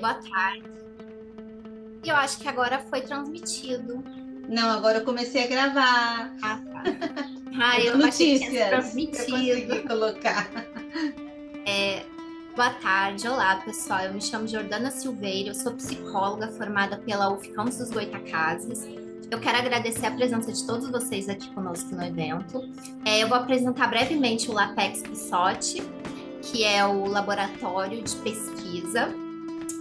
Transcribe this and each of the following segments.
boa tarde. E eu acho que agora foi transmitido. Não, agora eu comecei a gravar. Ah, tá. Eu Eu dou achei que tinha se notícias para transmitido. conseguir colocar. Boa tarde, olá pessoal. Eu me chamo Jordana Silveira, eu sou psicóloga formada pela UF Campus dos Goitacazes. Eu quero agradecer a presença de todos vocês aqui conosco no evento. Eu vou apresentar brevemente o LAPEX PSOT, que é o Laboratório de Pesquisa,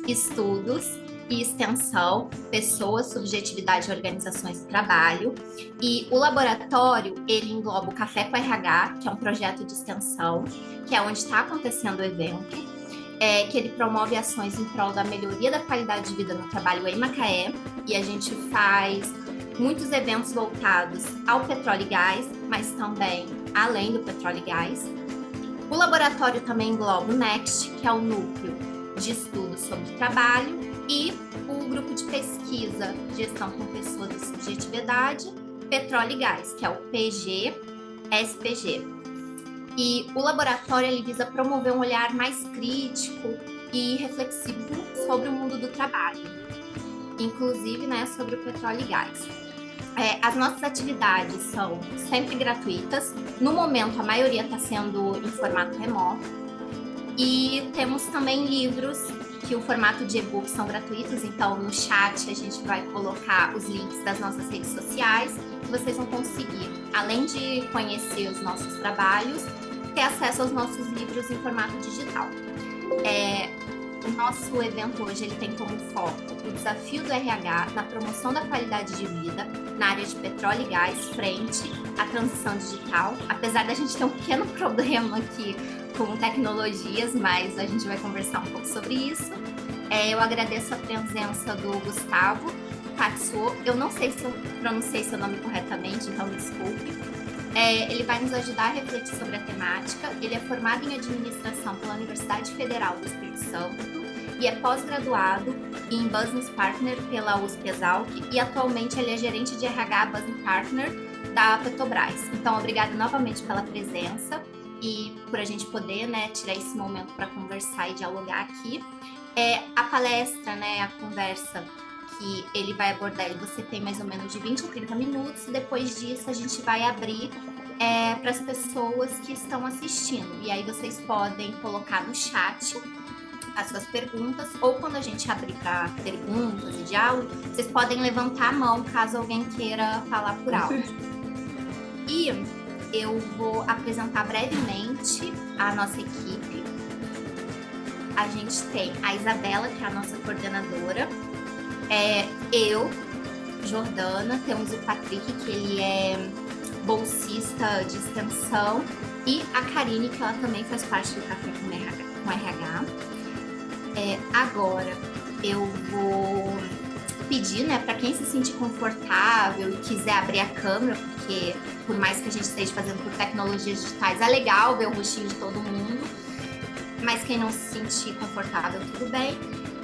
Estudos e Extensão, Pessoas, Subjetividade e Organizações do Trabalho. E o laboratório, ele engloba o Café com RH, que é um projeto de extensão, que é onde está acontecendo o evento, que ele promove ações em prol da melhoria da qualidade de vida no trabalho em Macaé, e a gente faz muitos eventos voltados ao petróleo e gás, mas também além do petróleo e gás. O laboratório também engloba o NEXT, que é o núcleo de estudos sobre trabalho, e o grupo de pesquisa Gestão com Pessoas e Subjetividade, Petróleo e Gás, que é o PG-SPG. E o laboratório ele visa promover um olhar mais crítico e reflexivo sobre o mundo do trabalho, inclusive, né, sobre o petróleo e gás. As nossas atividades são sempre gratuitas. No momento, a maioria está sendo em formato remoto. E temos também livros que o formato de e-book são gratuitos. Então, no chat, a gente vai colocar os links das nossas redes sociais, que vocês vão conseguir, além de conhecer os nossos trabalhos, ter acesso aos nossos livros em formato digital. O nosso evento hoje ele tem como foco o desafio do RH na promoção da qualidade de vida na área de petróleo e gás frente à transição digital. Apesar da gente ter um pequeno problema aqui com tecnologias, mas a gente vai conversar um pouco sobre isso. Eu agradeço a presença do Gustavo Katsuo. Eu não sei se eu pronunciei seu nome corretamente, então desculpe. Ele vai nos ajudar a refletir sobre a temática. Ele é formado em administração pela Universidade Federal do Espírito Santo e é pós-graduado em Business Partner pela USP-Exalc e atualmente ele é gerente de RH Business Partner da Petrobras. Então, obrigada novamente pela presença e por a gente poder, né, tirar esse momento para conversar e dialogar aqui. A palestra, né, a conversa que ele vai abordar, você tem mais ou menos de 20 a 30 minutos, e depois disso a gente vai abrir para as pessoas que estão assistindo. E aí vocês podem colocar no chat as suas perguntas, ou quando a gente abrir para perguntas e diálogo, vocês podem levantar a mão caso alguém queira falar por áudio. E eu vou apresentar brevemente a nossa equipe. A gente tem a Isabela, que é a nossa coordenadora, eu, Jordana, temos o Patrick, que ele é bolsista de extensão, e a Karine, que ela também faz parte do Café com RH. Agora eu vou pedir, né, para quem se sentir confortável e quiser abrir a câmera, porque por mais que a gente esteja fazendo por tecnologias digitais, é legal ver o rostinho de todo mundo, mas quem não se sentir confortável, tudo bem.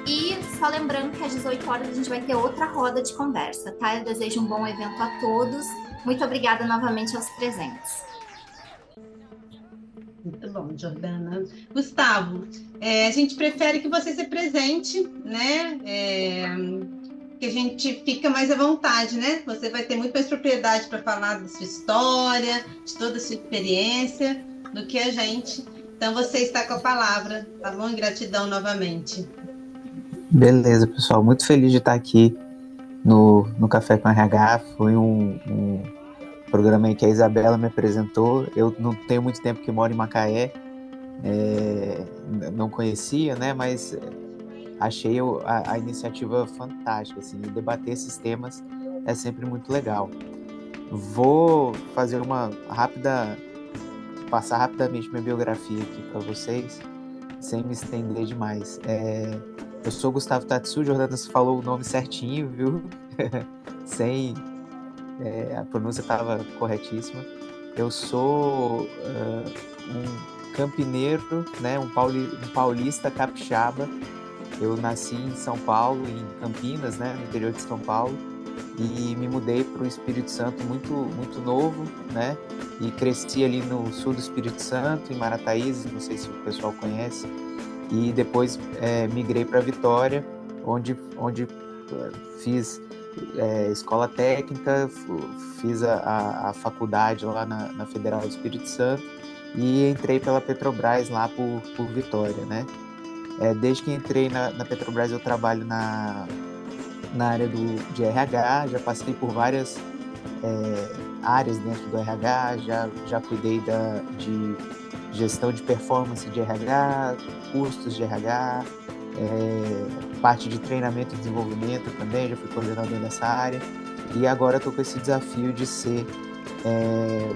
E só lembrando que às 18 horas a gente vai ter outra roda de conversa, tá? Eu desejo um bom evento a todos. Muito obrigada novamente aos presentes. Muito bom, Jordana. Gustavo, a gente prefere que você se apresente, né? Que a gente fica mais à vontade, né? Você vai ter muito mais propriedade para falar da sua história, de toda a sua experiência, do que a gente. Então, você está com a palavra, tá bom? Gratidão novamente. Beleza, pessoal. Muito feliz de estar aqui no Café com RH. Foi um programa aí que a Isabela me apresentou. Eu não tenho muito tempo que moro em Macaé, não conhecia, né? Mas achei a iniciativa fantástica, assim, e debater esses temas é sempre muito legal. Vou fazer passar rapidamente minha biografia aqui para vocês, sem me estender demais. Eu sou Gustavo Tatsu, Jordana falou o nome certinho, viu? A pronúncia estava corretíssima. Eu sou um campineiro, né? Um paulista capixaba. Eu nasci em São Paulo, em Campinas, né? No interior de São Paulo, e me mudei para o Espírito Santo muito, muito novo, né? E cresci ali no sul do Espírito Santo, em Marataízes, não sei se o pessoal conhece. e depois migrei para Vitória, onde fiz escola técnica, fiz a faculdade lá na Federal do Espírito Santo e entrei pela Petrobras lá por Vitória, né? Desde que entrei na Petrobras eu trabalho na área de RH, já passei por várias áreas dentro do RH, já cuidei de gestão de performance de RH, custos de RH, parte de treinamento e desenvolvimento também, já fui coordenador dessa área, e agora estou com esse desafio de ser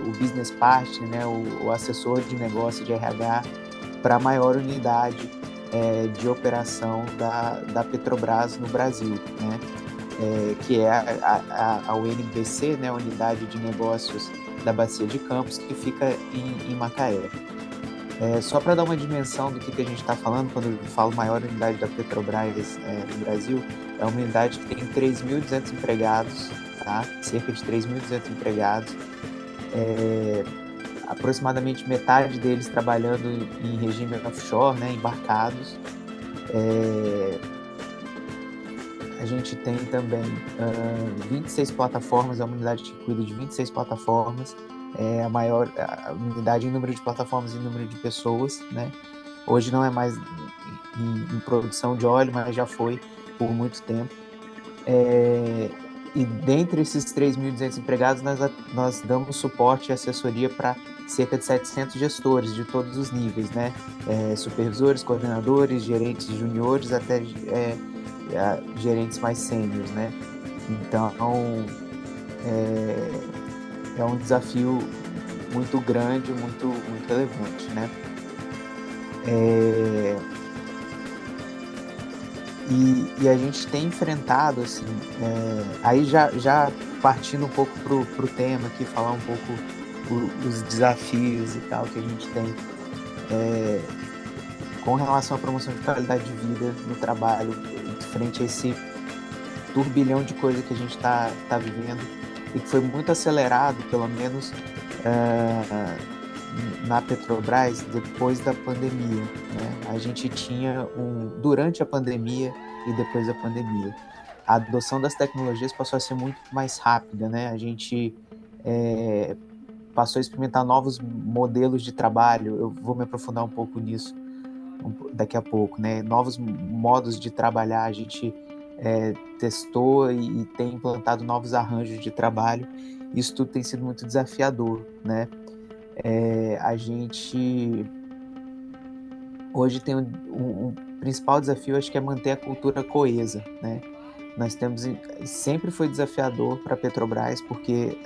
o business partner, né, o assessor de negócio de RH para a maior unidade de operação da Petrobras no Brasil, né, que é a UNBC, né, a Unidade de Negócios da Bacia de Campos, que fica em Macaé. Só para dar uma dimensão do que a gente está falando, quando eu falo maior unidade da Petrobras no Brasil, é uma unidade que tem 3.200 empregados, tá? Cerca de 3.200 empregados, aproximadamente metade deles trabalhando em regime offshore, né, embarcados. A gente tem também 26 plataformas, é uma unidade que cuida de 26 plataformas, a maior unidade em número de plataformas e número de pessoas, né? Hoje não é mais em produção de óleo, mas já foi por muito tempo. E dentre esses 3.200 empregados, nós damos suporte e assessoria para cerca de 700 gestores de todos os níveis, né? Supervisores, coordenadores, gerentes juniores, até gerentes mais sêniores, né? Então, é um desafio muito grande, muito relevante, né? E a gente tem enfrentado, assim, aí já partindo um pouco pro tema aqui, falar um pouco os desafios e tal que a gente tem com relação à promoção de qualidade de vida no trabalho, frente a esse turbilhão de coisas que a gente está vivendo e que foi muito acelerado, pelo menos na Petrobras, depois da pandemia, né? A gente tinha durante a pandemia e depois da pandemia, a adoção das tecnologias passou a ser muito mais rápida, né? A gente passou a experimentar novos modelos de trabalho. Eu vou me aprofundar um pouco nisso daqui a pouco, né? Novos modos de trabalhar, a gente testou e tem implantado novos arranjos de trabalho. Isso tudo tem sido muito desafiador, né? A gente hoje tem um principal desafio, acho que é manter a cultura coesa, né? Nós temos, sempre foi desafiador para a Petrobras, porque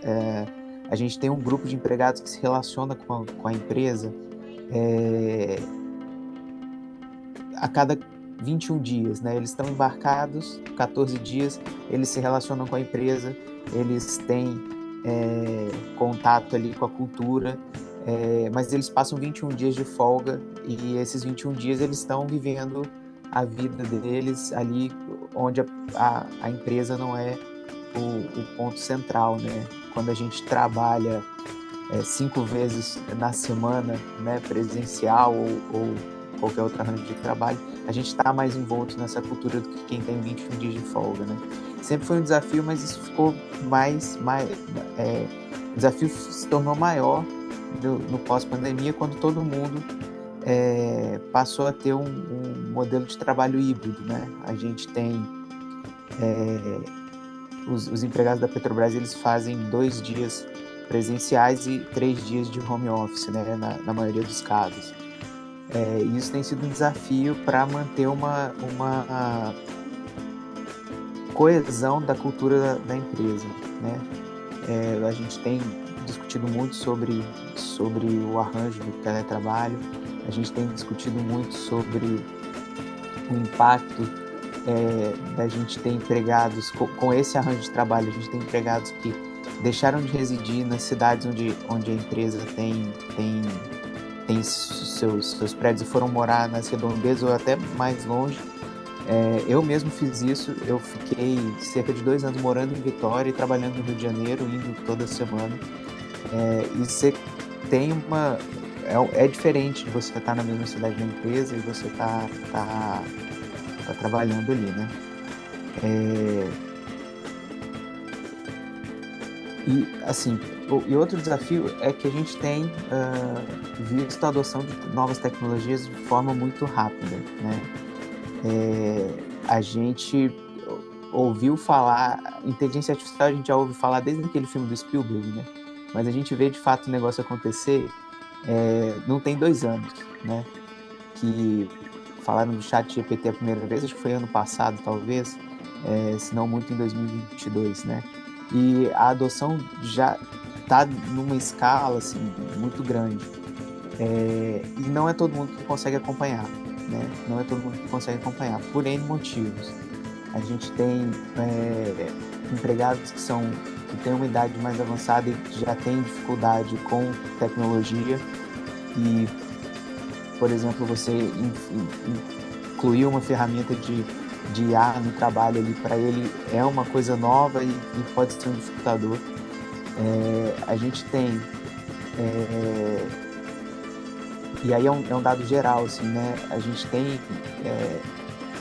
a gente tem um grupo de empregados que se relaciona com a empresa a cada 21 dias, né? Eles estão embarcados, 14 dias, eles se relacionam com a empresa, eles têm contato ali com a cultura, mas eles passam 21 dias de folga e esses 21 dias eles estão vivendo a vida deles ali onde a empresa não é o ponto central, né? Quando a gente trabalha 5 vezes na semana, né, presencial ou qualquer outro arranjo de trabalho, a gente está mais envolto nessa cultura do que quem tem 21 dias de folga, né? Sempre foi um desafio, mas isso ficou o desafio se tornou maior no pós-pandemia, quando todo mundo passou a ter um modelo de trabalho híbrido, né? A gente tem os empregados da Petrobras, eles fazem 2 dias presenciais e 3 dias de home office, né? Na maioria dos casos. E isso tem sido um desafio para manter uma coesão da cultura da empresa, né? A gente tem discutido muito sobre o arranjo do teletrabalho, a gente tem discutido muito sobre o impacto da gente ter empregados, com esse arranjo de trabalho, a gente tem empregados que deixaram de residir nas cidades onde a empresa tem seus prédios e foram morar nas redondezas ou até mais longe. Eu mesmo fiz isso, eu fiquei cerca de 2 anos morando em Vitória e trabalhando no Rio de Janeiro, indo toda semana. E você tem é diferente de você estar na mesma cidade da empresa e você tá trabalhando ali, né? E, assim, e outro desafio é que a gente tem visto a adoção de novas tecnologias de forma muito rápida, né? A gente ouviu falar, inteligência artificial a gente já ouve falar desde aquele filme do Spielberg, né? Mas a gente vê de fato o negócio acontecer não tem 2 anos, né? Que falaram do ChatGPT a primeira vez, acho que foi ano passado, talvez, se não muito em 2022, né? E a adoção já está numa escala assim, muito grande. E não é todo mundo que consegue acompanhar, né? Não é todo mundo que consegue acompanhar, por N motivos. A gente tem empregados que têm uma idade mais avançada e já têm dificuldade com tecnologia e, por exemplo, você incluir uma ferramenta de IA no trabalho ali, para ele é uma coisa nova e pode ser um dificultador. A gente tem e aí é um dado geral, assim, né? A gente tem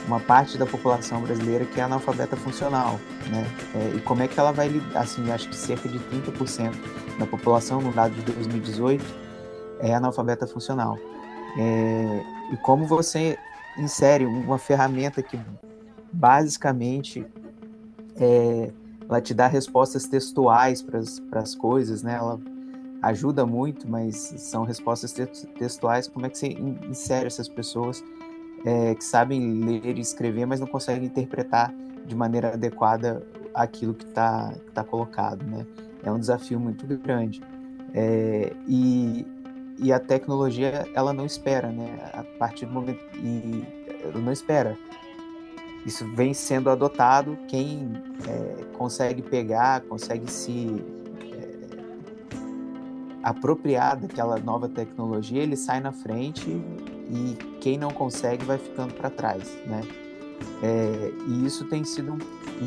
uma parte da população brasileira que é analfabeta funcional, né? E como é que ela vai lidar? Assim, acho que cerca de 30% da população, no dado de 2018, é analfabeta funcional. E como você insere uma ferramenta que basicamente ela te dá respostas textuais para as coisas, né? Ela ajuda muito, mas são respostas textuais. Como é que você insere essas pessoas que sabem ler e escrever, mas não conseguem interpretar de maneira adequada aquilo que tá colocado, né? É um desafio muito grande. E a tecnologia, ela não espera, né? A partir do momento... ela não espera. Isso vem sendo adotado, quem consegue pegar, consegue se apropriar daquela nova tecnologia, ele sai na frente, e quem não consegue vai ficando para trás, né? E isso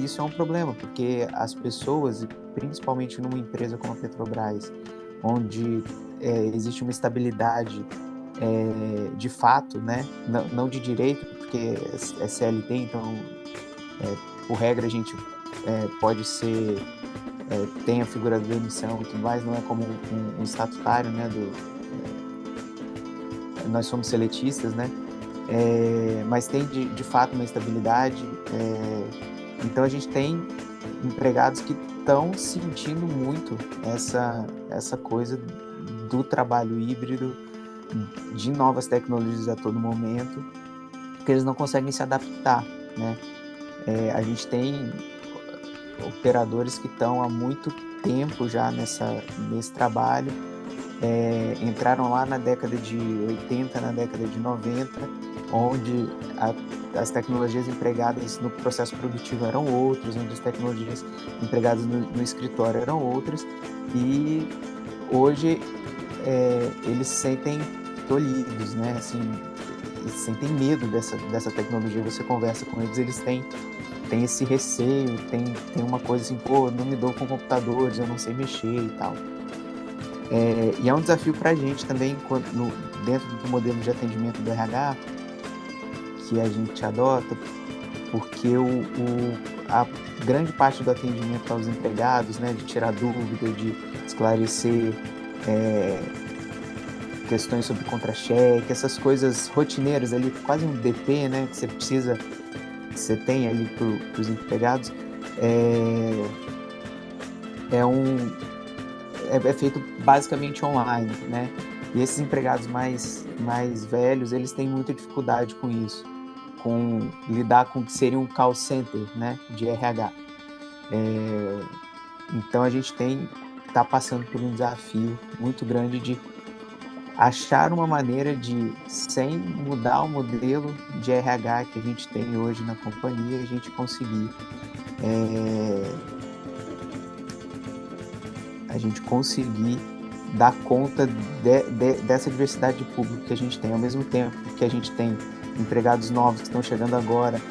isso é um problema, porque as pessoas, principalmente numa empresa como a Petrobras, onde existe uma estabilidade de fato, né? Não de direito, porque é CLT, então, por regra, a gente pode ser... tem a figura da demissão e tudo mais, não é como um estatutário, né? Nós somos seletistas, né? Mas tem de fato uma estabilidade. Então a gente tem empregados que estão sentindo muito essa coisa do trabalho híbrido, de novas tecnologias a todo momento, porque eles não conseguem se adaptar, né? A gente tem operadores que estão há muito tempo já nesse trabalho, entraram lá na década de 80, na década de 90, onde as tecnologias empregadas no processo produtivo eram outras, onde as tecnologias empregadas no escritório eram outras, e hoje eles se sentem tolhidos, né? Assim, eles sentem medo dessa tecnologia. Você conversa com eles, eles têm esse receio, tem uma coisa assim, pô, não me dou com computadores, eu não sei mexer e tal. E é um desafio para a gente também, dentro do modelo de atendimento do RH que a gente adota, porque a grande parte do atendimento aos empregados, né, de tirar dúvida, de esclarecer questões sobre contra-cheque, essas coisas rotineiras ali, quase um DP, né, que você tem ali para os empregados, é feito basicamente online, né? E esses empregados mais velhos, eles têm muita dificuldade com isso, com lidar com o que seria um call center, né, de RH. Então a gente está passando por um desafio muito grande de achar uma maneira de, sem mudar o modelo de RH que a gente tem hoje na companhia, a gente conseguir dar conta dessa diversidade de público que a gente tem, ao mesmo tempo que a gente tem empregados novos que estão chegando agora,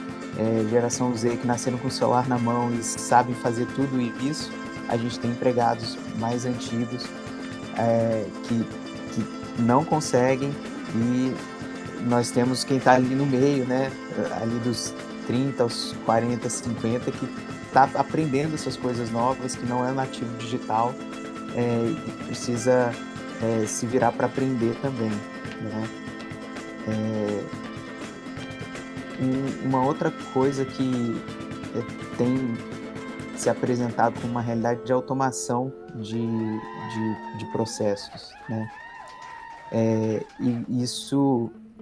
geração Z, que nasceram com o celular na mão e sabem fazer tudo isso. A gente tem empregados mais antigos que não conseguem, e nós temos quem está ali no meio, né, ali dos 30 aos 40, 50, que está aprendendo essas coisas novas, que não é nativo digital, e precisa se virar para aprender também, né? Uma outra coisa que tem se apresentado como uma realidade de automação de processos, né?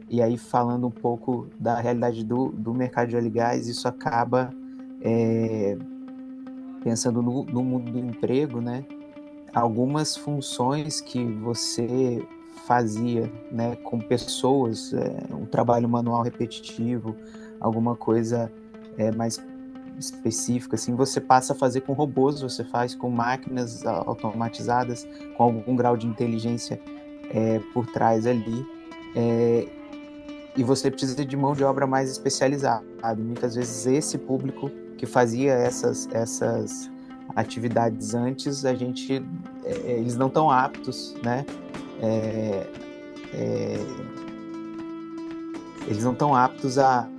E aí falando um pouco da realidade do mercado de óleo e gás, isso acaba pensando no mundo do emprego, né? Algumas funções que você fazia, né, com pessoas, um trabalho manual repetitivo, alguma coisa mais específica, assim, você passa a fazer com robôs, você faz com máquinas automatizadas, com algum grau de inteligência por trás ali, e você precisa de mão de obra mais especializada. Muitas vezes esse público que fazia essas atividades antes, eles não estão aptos, né? Eles não estão aptos a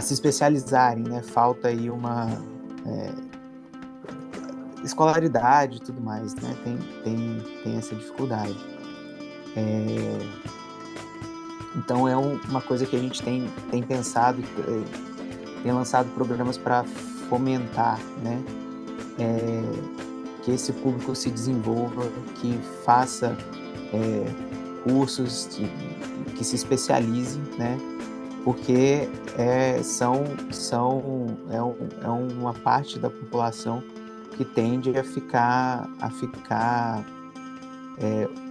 se especializarem, né? Falta aí uma escolaridade e tudo mais, né? Tem essa dificuldade. Então é uma coisa que a gente tem pensado, tem lançado programas para fomentar, né? Que esse público se desenvolva, que faça cursos, que se especialize, né? Porque é uma parte da população que tende a ficar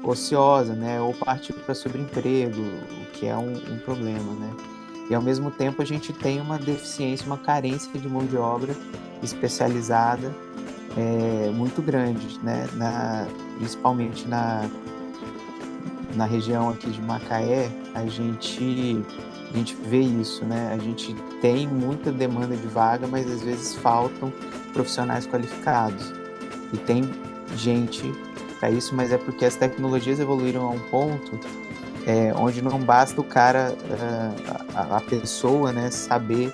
ociosa, né? Ou partir para sobreemprego, o que é um problema, né? E ao mesmo tempo a gente tem uma deficiência, uma carência de mão de obra especializada muito grande, né? Principalmente na região aqui de Macaé, a gente vê isso, né? A gente tem muita demanda de vaga, mas às vezes faltam profissionais qualificados. E tem gente para isso, mas é porque as tecnologias evoluíram a um ponto onde não basta o cara, a pessoa, né, saber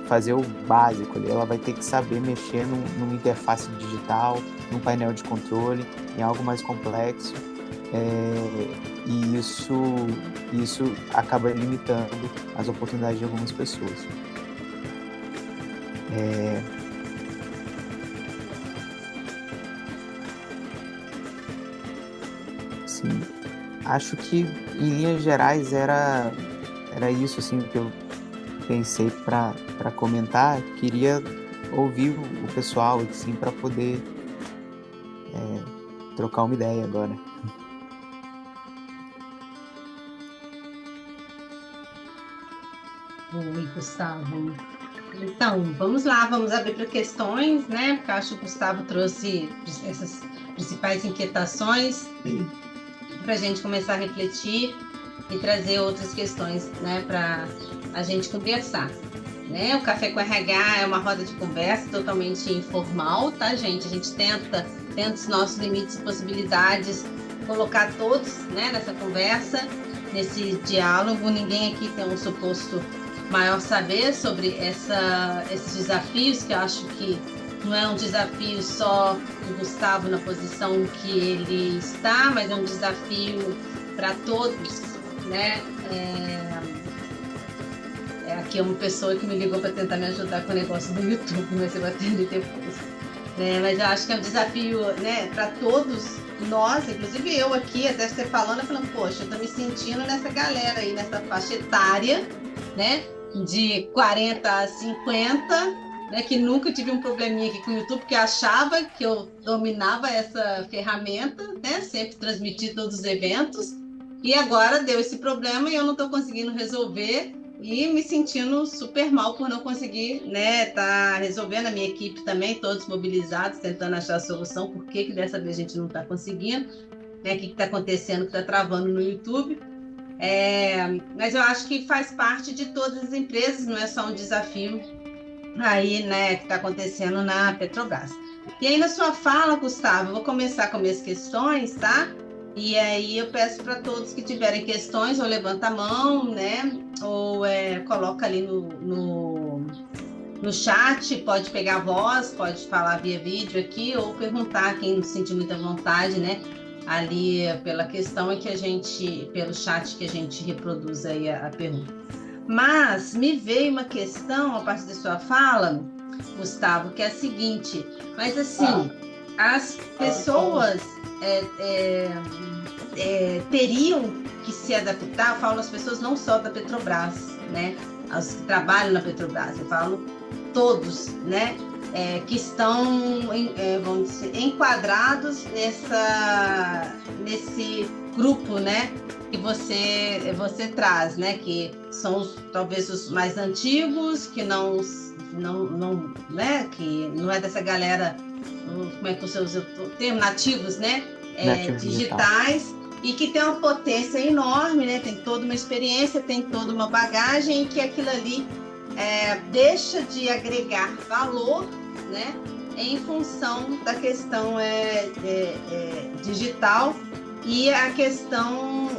fazer o básico ali. Ela vai ter que saber mexer numa interface digital, num painel de controle, em algo mais complexo. E isso acaba limitando as oportunidades de algumas pessoas. Sim, acho que em linhas gerais era isso assim que eu pensei para comentar. Queria ouvir o pessoal assim, para poder trocar uma ideia agora. Oi, Gustavo. Então, vamos lá, vamos abrir para questões, né? Porque eu acho que o Gustavo trouxe essas principais inquietações para a gente começar a refletir e trazer outras questões, né, para a gente conversar. Né? O Café com RH é uma roda de conversa totalmente informal, tá, gente? A gente tenta, dentro dos nossos limites e possibilidades, colocar todos, né, nessa conversa, nesse diálogo. Ninguém aqui tem um suposto maior saber sobre esses desafios, que eu acho que não é um desafio só do Gustavo na posição que ele está, mas é um desafio para todos, né? Aqui é uma pessoa que me ligou para tentar me ajudar com o negócio do YouTube, mas eu vou atender depois. Mas eu acho que é um desafio, né, para todos nós, inclusive eu aqui, até você falando, poxa, eu tô me sentindo nessa galera aí, nessa faixa etária, né, de 40 a 50, né, que nunca tive um probleminha aqui com o YouTube, porque achava que eu dominava essa ferramenta, né, sempre transmiti todos os eventos, e agora deu esse problema e eu não estou conseguindo resolver, e me sentindo super mal por não conseguir, né, tá resolvendo. A minha equipe também, todos mobilizados, tentando achar a solução. Por que dessa vez a gente não está conseguindo, né? O que está acontecendo, que está travando no YouTube. Mas eu acho que faz parte de todas as empresas, não é só um desafio aí, né, que está acontecendo na Petrobras. E aí, na sua fala, Gustavo, eu vou começar com minhas questões, tá? E aí eu peço para todos que tiverem questões, ou levanta a mão, né? Ou coloca ali no chat, pode pegar a voz, pode falar via vídeo aqui, ou perguntar quem sentir muita vontade, né? Ali pela questão é que a gente, pelo chat que a gente reproduz aí a pergunta. Mas me veio uma questão a partir da sua fala, Gustavo, que é a seguinte, mas assim, as pessoas teriam que se adaptar, eu falo as pessoas não só da Petrobras, né? As que trabalham na Petrobras, eu falo todos, né? Que estão, vamos dizer, enquadrados nesse grupo, né? Que você traz, né? Que são talvez os mais antigos, que não, né? Que não é dessa galera, como é que você usa o termo? Nativos, né? Digitais, e que tem uma potência enorme, né? Tem toda uma experiência, tem toda uma bagagem, e que aquilo ali deixa de agregar valor, né? Em função da questão digital. E a questão,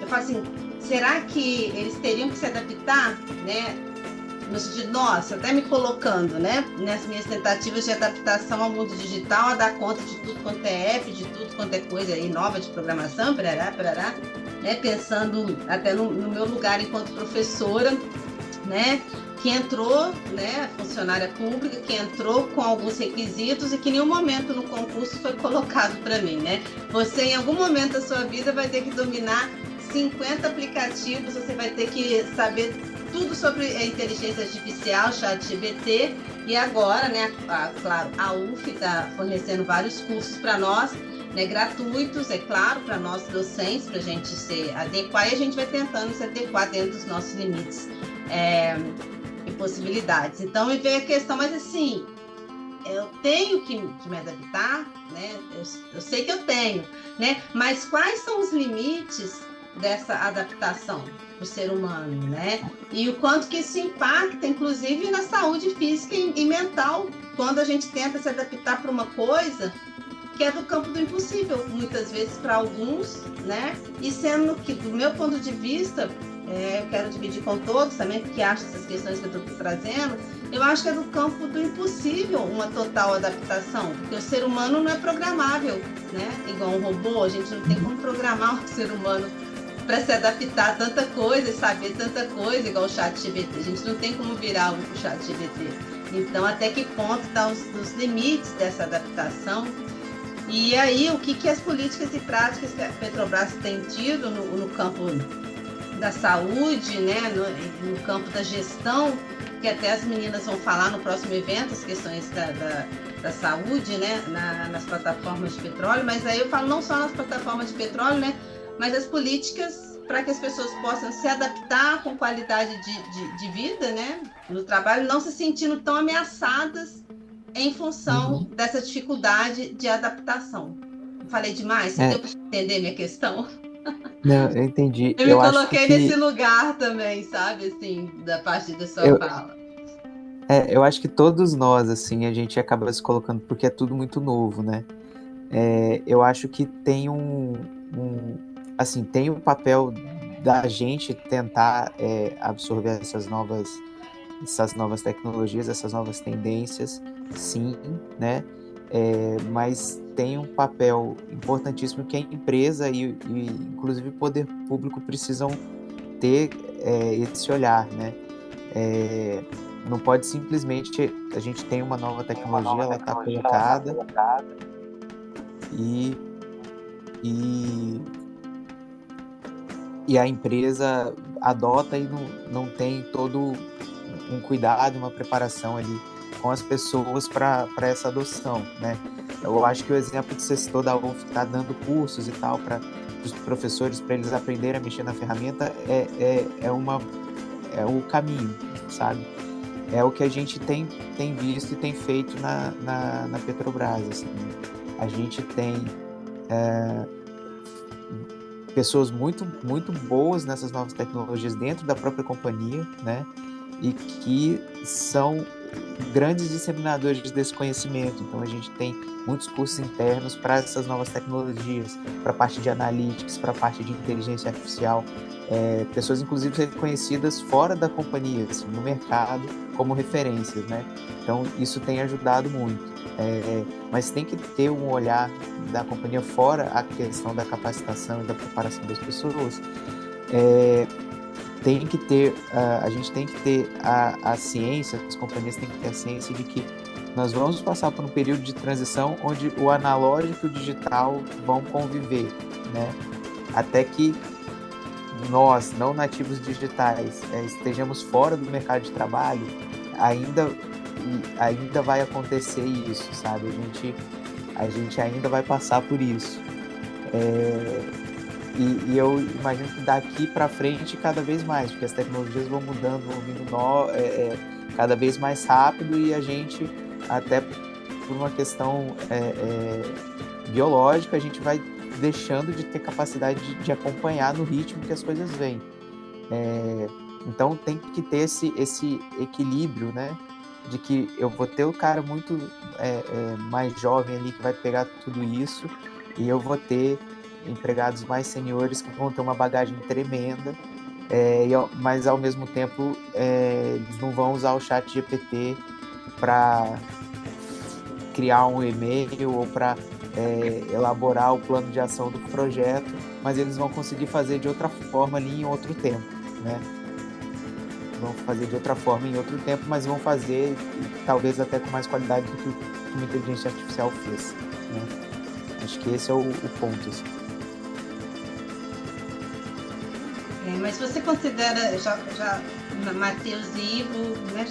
eu falo assim, será que eles teriam que se adaptar, né? No sentido, nossa, até me colocando, né? Nas minhas tentativas de adaptação ao mundo digital, a dar conta de tudo quanto é app, de tudo quanto é coisa aí nova de programação, parará, né? Pensando até no meu lugar enquanto professora, né? Que entrou, né, funcionária pública, que entrou com alguns requisitos e que em nenhum momento no concurso foi colocado para mim, né? Você, em algum momento da sua vida, vai ter que dominar 50 aplicativos, você vai ter que saber tudo sobre a inteligência artificial, ChatGPT, e agora, né, claro, a UF está fornecendo vários cursos para nós, né, gratuitos, é claro, para nós docentes, para a gente se adequar, e a gente vai tentando se adequar dentro dos nossos limites e possibilidades. Então, me veio a questão, mas assim, eu tenho que me adaptar, né? Eu sei que eu tenho, né? Mas quais são os limites dessa adaptação do ser humano, né? E o quanto que isso impacta, inclusive, na saúde física e mental, quando a gente tenta se adaptar para uma coisa que é do campo do impossível, muitas vezes para alguns, né? E sendo que, do meu ponto de vista, eu quero dividir com todos também, porque acham essas questões que eu estou trazendo, eu acho que é do campo do impossível uma total adaptação, porque o ser humano não é programável, né? Igual um robô, a gente não tem como programar o ser humano para se adaptar a tanta coisa e saber tanta coisa, igual o ChatGPT. A gente não tem como virar algo para o ChatGPT. Então, até que ponto estão os limites dessa adaptação? E aí, o que as políticas e práticas que a Petrobras tem tido no campo da saúde, né, no campo da gestão, que até as meninas vão falar no próximo evento, as questões da saúde, né, nas plataformas de petróleo, mas aí eu falo não só nas plataformas de petróleo, né, mas as políticas para que as pessoas possam se adaptar com qualidade de vida, né, no trabalho, não se sentindo tão ameaçadas em função dessa dificuldade de adaptação. Falei demais? Você deu para entender minha questão? Não, eu entendi. Eu me coloquei nesse lugar também, sabe, assim, da parte da sua fala. Eu acho que todos nós, assim, a gente acaba se colocando, porque é tudo muito novo, né? Eu acho que tem tem o papel da gente tentar absorver essas novas tecnologias, essas novas tendências, sim, né? Mas tem um papel importantíssimo que a empresa e inclusive o poder público precisam ter esse olhar, né? Não pode simplesmente a gente tem uma nova tecnologia, ela está colocada e a empresa adota e não tem todo um cuidado, uma preparação ali com as pessoas para essa adoção, né? Eu acho que o exemplo que você citou da UF está dando cursos e tal para os professores, para eles aprenderem a mexer na ferramenta, é o caminho, sabe? É o que a gente tem visto e tem feito na Petrobras, assim. A gente tem pessoas muito, muito boas nessas novas tecnologias dentro da própria companhia, né? E que são grandes disseminadores desse conhecimento. Então a gente tem muitos cursos internos para essas novas tecnologias, para a parte de analytics, para a parte de inteligência artificial, pessoas inclusive reconhecidas fora da companhia, assim, no mercado, como referências, né? Então isso tem ajudado muito. Mas tem que ter um olhar da companhia fora a questão da capacitação e da preparação das pessoas. A gente tem que ter a ciência, as companhias têm que ter a ciência de que nós vamos passar por um período de transição onde o analógico e o digital vão conviver, né? Até que nós, não nativos digitais, estejamos fora do mercado de trabalho, ainda vai acontecer isso, sabe? A gente ainda vai passar por isso. E eu imagino que daqui para frente cada vez mais, porque as tecnologias vão mudando, vão vindo cada vez mais rápido, e a gente, até por uma questão biológica, a gente vai deixando de ter capacidade de acompanhar no ritmo que as coisas vêm. Então tem que ter esse equilíbrio, né? De que eu vou ter o cara muito mais jovem ali que vai pegar tudo isso, e eu vou ter empregados mais seniores que vão ter uma bagagem tremenda, mas ao mesmo tempo eles não vão usar o chat GPT para criar um e-mail ou para elaborar o plano de ação do projeto, mas eles vão conseguir fazer de outra forma ali em outro tempo, né? Vão fazer de outra forma em outro tempo, mas vão fazer talvez até com mais qualidade do que uma inteligência artificial fez, né? Acho que esse é o ponto, assim. Mas você considera, já Matheus e Ivo, né,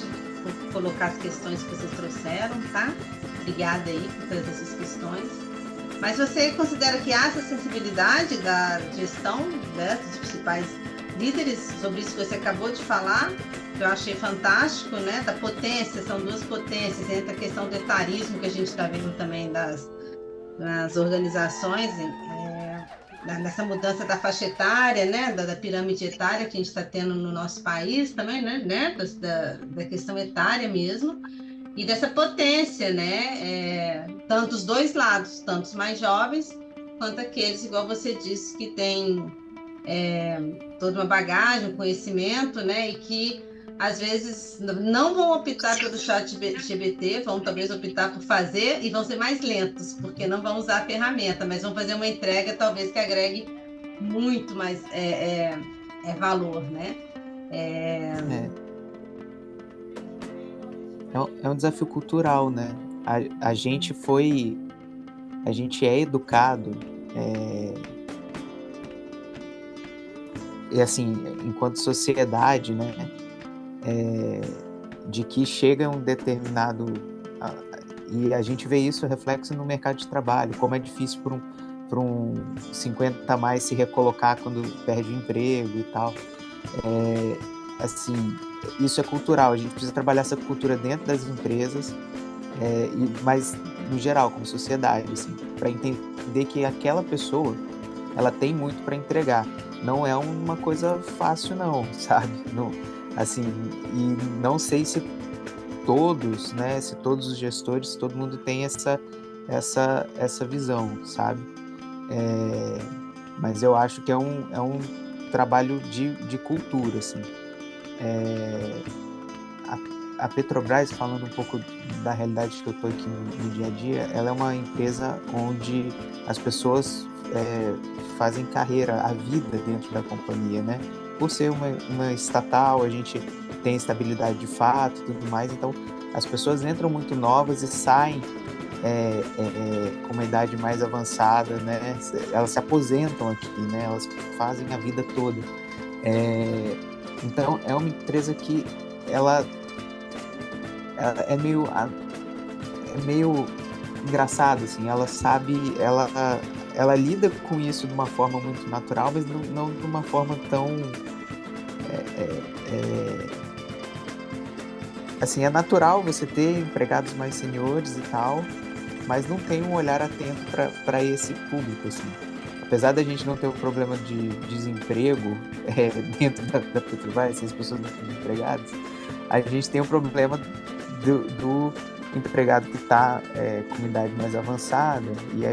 vou colocar as questões que vocês trouxeram, tá? Obrigada aí por trazer essas questões. Mas você considera que há essa sensibilidade da gestão, né, dos principais líderes sobre isso que você acabou de falar, que eu achei fantástico, né? Da potência, são duas potências, entre a questão do etarismo que a gente está vendo também nas organizações, nessa mudança da faixa etária, né? Da pirâmide etária que a gente está tendo no nosso país também, né? Da questão etária mesmo, e dessa potência, né? Tanto os dois lados, tanto os mais jovens quanto aqueles, igual você disse, que tem toda uma bagagem, um conhecimento, né? E que às vezes não vão optar pelo chat GPT, vão talvez optar por fazer e vão ser mais lentos, porque não vão usar a ferramenta, mas vão fazer uma entrega talvez que agregue muito mais valor, né? É um desafio cultural, né? A gente é educado e assim, enquanto sociedade, né? De que chega um determinado... E a gente vê isso reflexo no mercado de trabalho, como é difícil para um 50 a mais se recolocar quando perde o emprego e tal. Assim, isso é cultural, a gente precisa trabalhar essa cultura dentro das empresas, mas no geral, como sociedade, assim, para entender que aquela pessoa, ela tem muito para entregar. Não é uma coisa fácil não, sabe? Não, assim, e não sei se todos, né, se todos os gestores, se todo mundo tem essa visão, sabe? Mas eu acho que é um trabalho de cultura, assim. A Petrobras, falando um pouco da realidade que eu estou aqui no dia a dia, ela é uma empresa onde as pessoas fazem carreira, a vida dentro da companhia, né? Por ser uma estatal, a gente tem estabilidade de fato e tudo mais, então as pessoas entram muito novas e saem com uma idade mais avançada, né? Elas se aposentam aqui, né? Elas fazem a vida toda. Então é uma empresa que ela é meio engraçado, assim. Ela sabe, ela lida com isso de uma forma muito natural, mas não de uma forma tão assim, é natural você ter empregados mais seniores e tal, mas não tem um olhar atento para esse público, assim. Apesar da gente não ter um problema de desemprego dentro da Petrobras, as pessoas não estão empregadas, a gente tem um problema do empregado que está com idade mais avançada e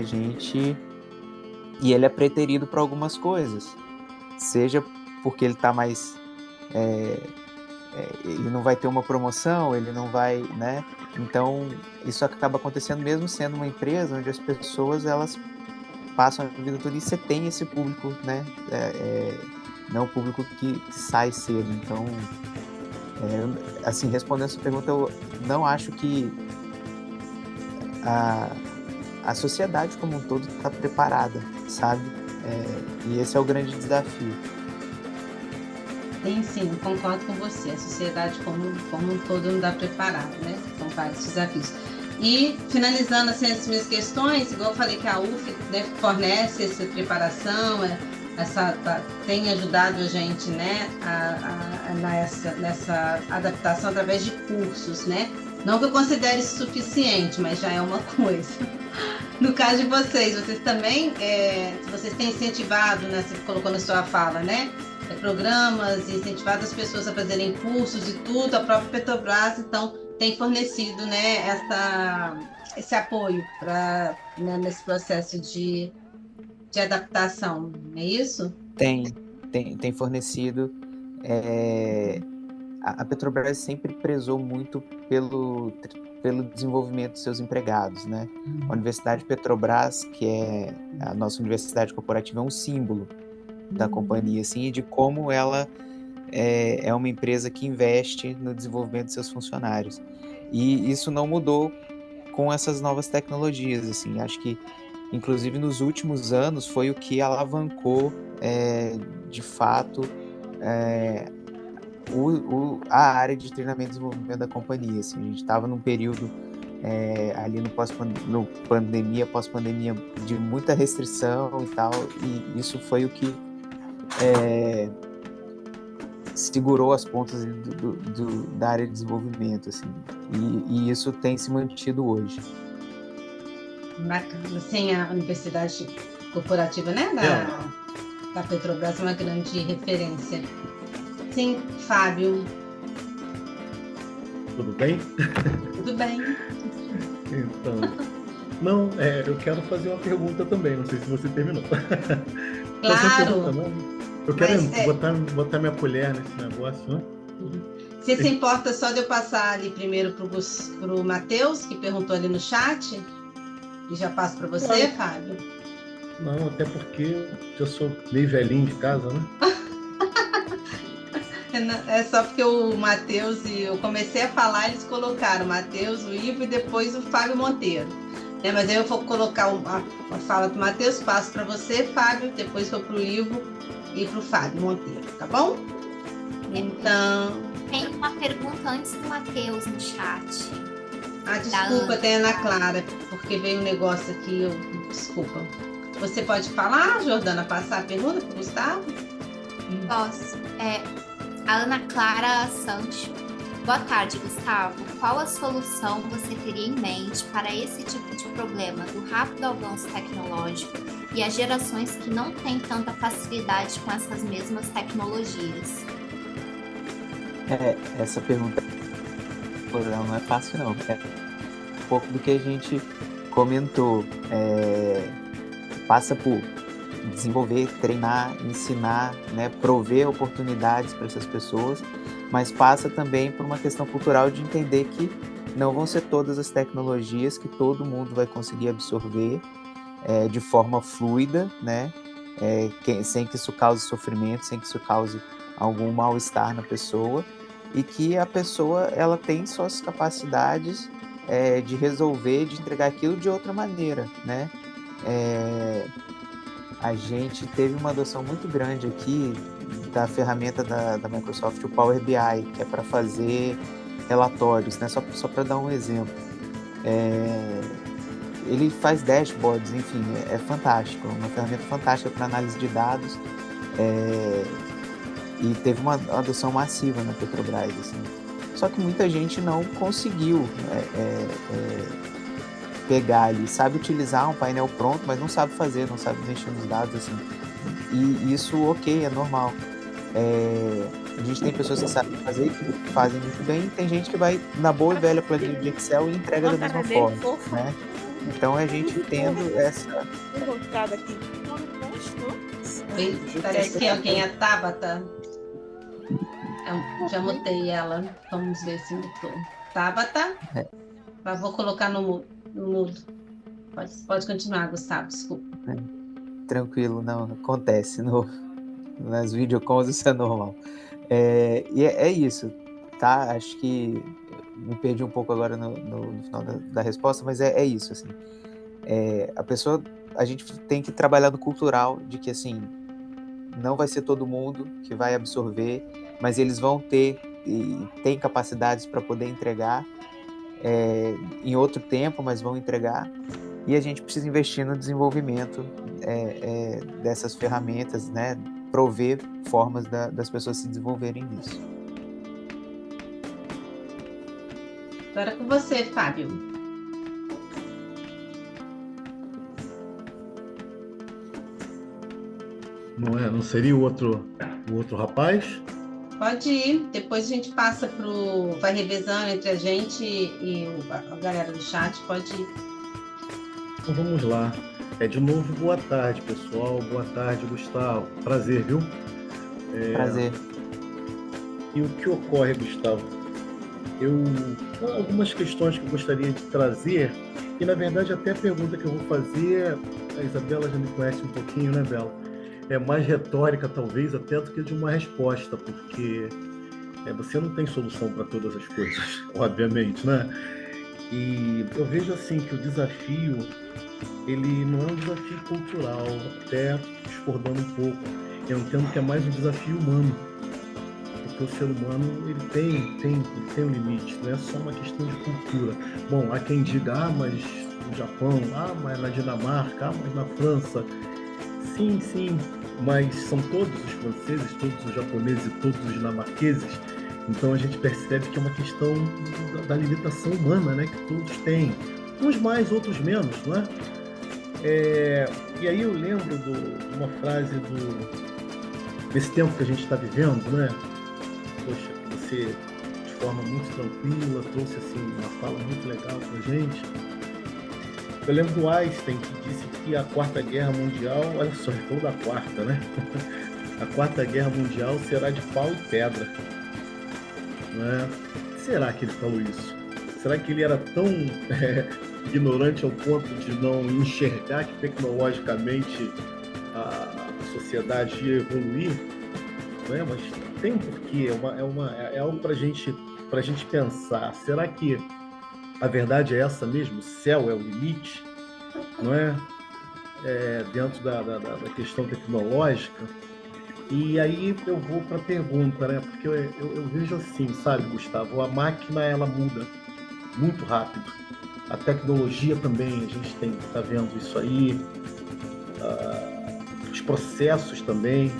ele é preterido para algumas coisas, seja porque ele está mais ele não vai ter uma promoção, ele não vai, né? Então isso acaba acontecendo mesmo sendo uma empresa onde as pessoas elas passam a vida toda e você tem esse público, né? Não o público que sai cedo. Então, assim, respondendo essa pergunta, eu não acho que a sociedade como um todo está preparada, sabe? E esse é o grande desafio. Sim, concordo com você. A sociedade como um todo não está preparada, né? São vários desafios. E, finalizando assim, as minhas questões, igual eu falei que a UF, né, fornece essa preparação, tem ajudado a gente, né, nessa adaptação através de cursos, né? Não que eu considere isso suficiente, mas já é uma coisa. No caso de vocês também, vocês têm incentivado, né, você colocou na sua fala, né? Programas, incentivado as pessoas a fazerem cursos e tudo, a própria Petrobras, então, tem fornecido, né, esse apoio nesse processo de adaptação, não é isso? Tem fornecido. A Petrobras sempre prezou muito pelo desenvolvimento dos seus empregados, né? A Universidade Petrobras, que é a nossa universidade corporativa, é um símbolo da companhia, assim, e de como ela é uma empresa que investe no desenvolvimento de seus funcionários. E isso não mudou com essas novas tecnologias, assim. Acho que, inclusive, nos últimos anos foi o que alavancou, de fato, a área de treinamento e desenvolvimento da companhia. Assim. A gente estava num período ali no pós-pandemia, de muita restrição e tal, e isso foi o que segurou as pontas da área de desenvolvimento, assim, e isso tem se mantido hoje. Bacana. Sim, a universidade corporativa, né, da Petrobras é uma grande referência. Sim, Fábio. Tudo bem? Tudo bem. Então, eu quero fazer uma pergunta também, não sei se você terminou. Claro. Eu quero botar minha colher nesse negócio, né? Você se importa só de eu passar ali primeiro pro Matheus, que perguntou ali no chat? E já passo para você, Fábio? Não, até porque eu sou meio velhinho de casa, né? É só porque o Matheus e eu comecei a falar, eles colocaram o Matheus, o Ivo e depois o Fábio Monteiro. Mas aí eu vou colocar a fala do Matheus, passo para você, Fábio, depois vou para o Ivo e para o Fábio Monteiro, tá bom? Então... Tem uma pergunta antes do Matheus no chat. Desculpa, tem a Ana Clara, porque veio um negócio aqui, desculpa. Você pode falar, Jordana, passar a pergunta para o Gustavo? Posso. A Ana Clara Santos. Boa tarde, Gustavo. Qual a solução você teria em mente para esse tipo de problema do rápido avanço tecnológico e as gerações que não têm tanta facilidade com essas mesmas tecnologias? Essa pergunta não é fácil, não. É um pouco do que a gente comentou. Passa por desenvolver, treinar, ensinar, né, prover oportunidades para essas pessoas, mas passa também por uma questão cultural de entender que não vão ser todas as tecnologias que todo mundo vai conseguir absorver de forma fluida, né, sem que isso cause sofrimento, sem que isso cause algum mal-estar na pessoa, e que a pessoa ela tem suas capacidades de resolver, de entregar aquilo de outra maneira, né? A gente teve uma adoção muito grande aqui da ferramenta da Microsoft, o Power BI, que é para fazer relatórios, né? Só para dar um exemplo. Ele faz dashboards, enfim, é fantástico, uma ferramenta fantástica para análise de dados, e teve uma adoção massiva na Petrobras, assim. Só que muita gente não conseguiu pegar ali, sabe utilizar um painel pronto, mas não sabe fazer, não sabe mexer nos dados, assim. E isso, ok, é normal. A gente tem pessoas que sabem fazer e que fazem muito bem, e tem gente que vai na boa e velha planilha de Excel e entrega da mesma forma, né? Então a gente tendo essa... Parece que alguém, a Tabata. Já mutei ela. Vamos ver se mutou. Tabata? Vou colocar no mudo. Pode continuar, Gustavo, desculpa. Tranquilo, não, acontece. Nas videocalls isso é normal. E é isso, tá? Acho que me perdi um pouco agora no final da resposta, mas é isso, assim. A gente tem que trabalhar no cultural de que, assim, não vai ser todo mundo que vai absorver, mas eles vão ter e tem capacidades para poder entregar em outro tempo, mas vão entregar. E a gente precisa investir no desenvolvimento dessas ferramentas, né? Prover formas das pessoas se desenvolverem nisso. Agora com você, Fábio. Não seria o outro rapaz? Pode ir. Depois a gente passa vai revezando entre a gente e a galera do chat. Pode ir. Então vamos lá. De novo, boa tarde, pessoal. Boa tarde, Gustavo. Prazer, viu? Prazer. E o que ocorre, Gustavo? Algumas questões que eu gostaria de trazer, e na verdade até a pergunta que eu vou fazer, a Isabela já me conhece um pouquinho, né, Bela? É mais retórica, talvez, até do que de uma resposta, porque você não tem solução para todas as coisas, obviamente, né? E eu vejo assim que o desafio, ele não é um desafio cultural, até discordando um pouco. Eu entendo que é mais um desafio humano, porque o ser humano ele tem um limite, não é só uma questão de cultura. Bom, há quem diga, mas no Japão, mas na Dinamarca, mas na França. Sim, mas são todos os franceses, todos os japoneses e todos os dinamarqueses. Então a gente percebe que é uma questão da limitação humana, né, que todos têm. Uns mais, outros menos, não é? E aí eu lembro de uma frase desse tempo que a gente está vivendo, né? Poxa, você, de forma muito tranquila, trouxe assim, uma fala muito legal para a gente. Eu lembro do Einstein, que disse que a Quarta Guerra Mundial, olha só, ele falou da quarta, né? A Quarta Guerra Mundial será de pau e pedra. Né? Será que ele falou isso? Será que ele era tão ignorante ao ponto de não enxergar que tecnologicamente a sociedade ia evoluir? Né? Mas tem um porquê, é algo para a gente pensar. Será que a verdade é essa mesmo? O céu é o limite? Não é? Dentro da questão tecnológica? E aí eu vou para a pergunta, né? Porque eu vejo assim, sabe, Gustavo? A máquina, ela muda muito rápido. A tecnologia também, a gente está vendo isso aí. Os processos também.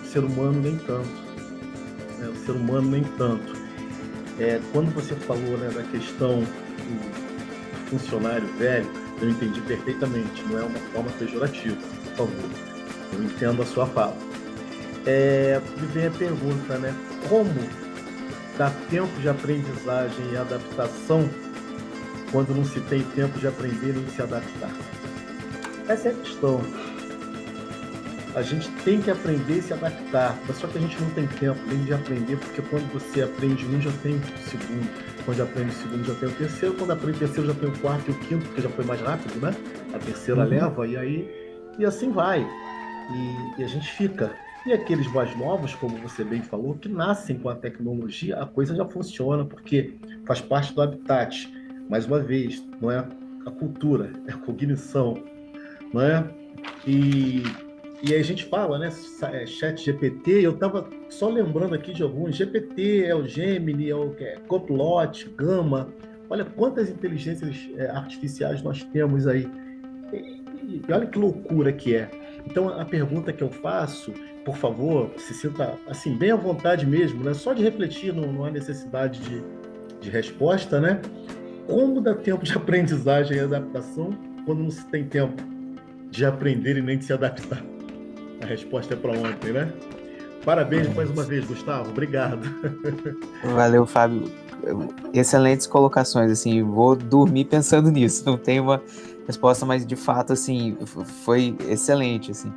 O ser humano nem tanto. Né? O ser humano nem tanto. Quando você falou, né, da questão do funcionário velho, eu entendi perfeitamente. Não é uma forma pejorativa, por favor. Eu entendo a sua fala. Me vem a pergunta, né? Como dar tempo de aprendizagem e adaptação quando não se tem tempo de aprender nem se adaptar? Essa é a questão. A gente tem que aprender e se adaptar, mas só que a gente não tem tempo nem de aprender, porque quando você aprende um, já tem o segundo. Quando aprende o segundo, já tem o terceiro. Quando aprende o terceiro, já tem o quarto e o quinto, porque já foi mais rápido, né? A terceira leva, e assim vai. E a gente fica. E aqueles mais novos, como você bem falou, que nascem com a tecnologia, a coisa já funciona, porque faz parte do habitat. Mais uma vez, não é a cultura, é a cognição, não é? E aí a gente fala, né? Chat GPT, eu estava só lembrando aqui de alguns. GPT, é o Gemini, é o Copilot, Gama. Olha quantas inteligências artificiais nós temos aí. E olha que loucura que é. Então, a pergunta que eu faço, por favor, se sinta assim, bem à vontade mesmo, né? Só de refletir, não há necessidade de resposta, né? Como dá tempo de aprendizagem e adaptação quando não se tem tempo de aprender e nem de se adaptar? A resposta é para ontem, né? Parabéns mais uma vez, Gustavo. Obrigado. Valeu, Fábio. Excelentes colocações, assim, vou dormir pensando nisso. Não tem uma resposta, mas de fato, assim, foi excelente, assim.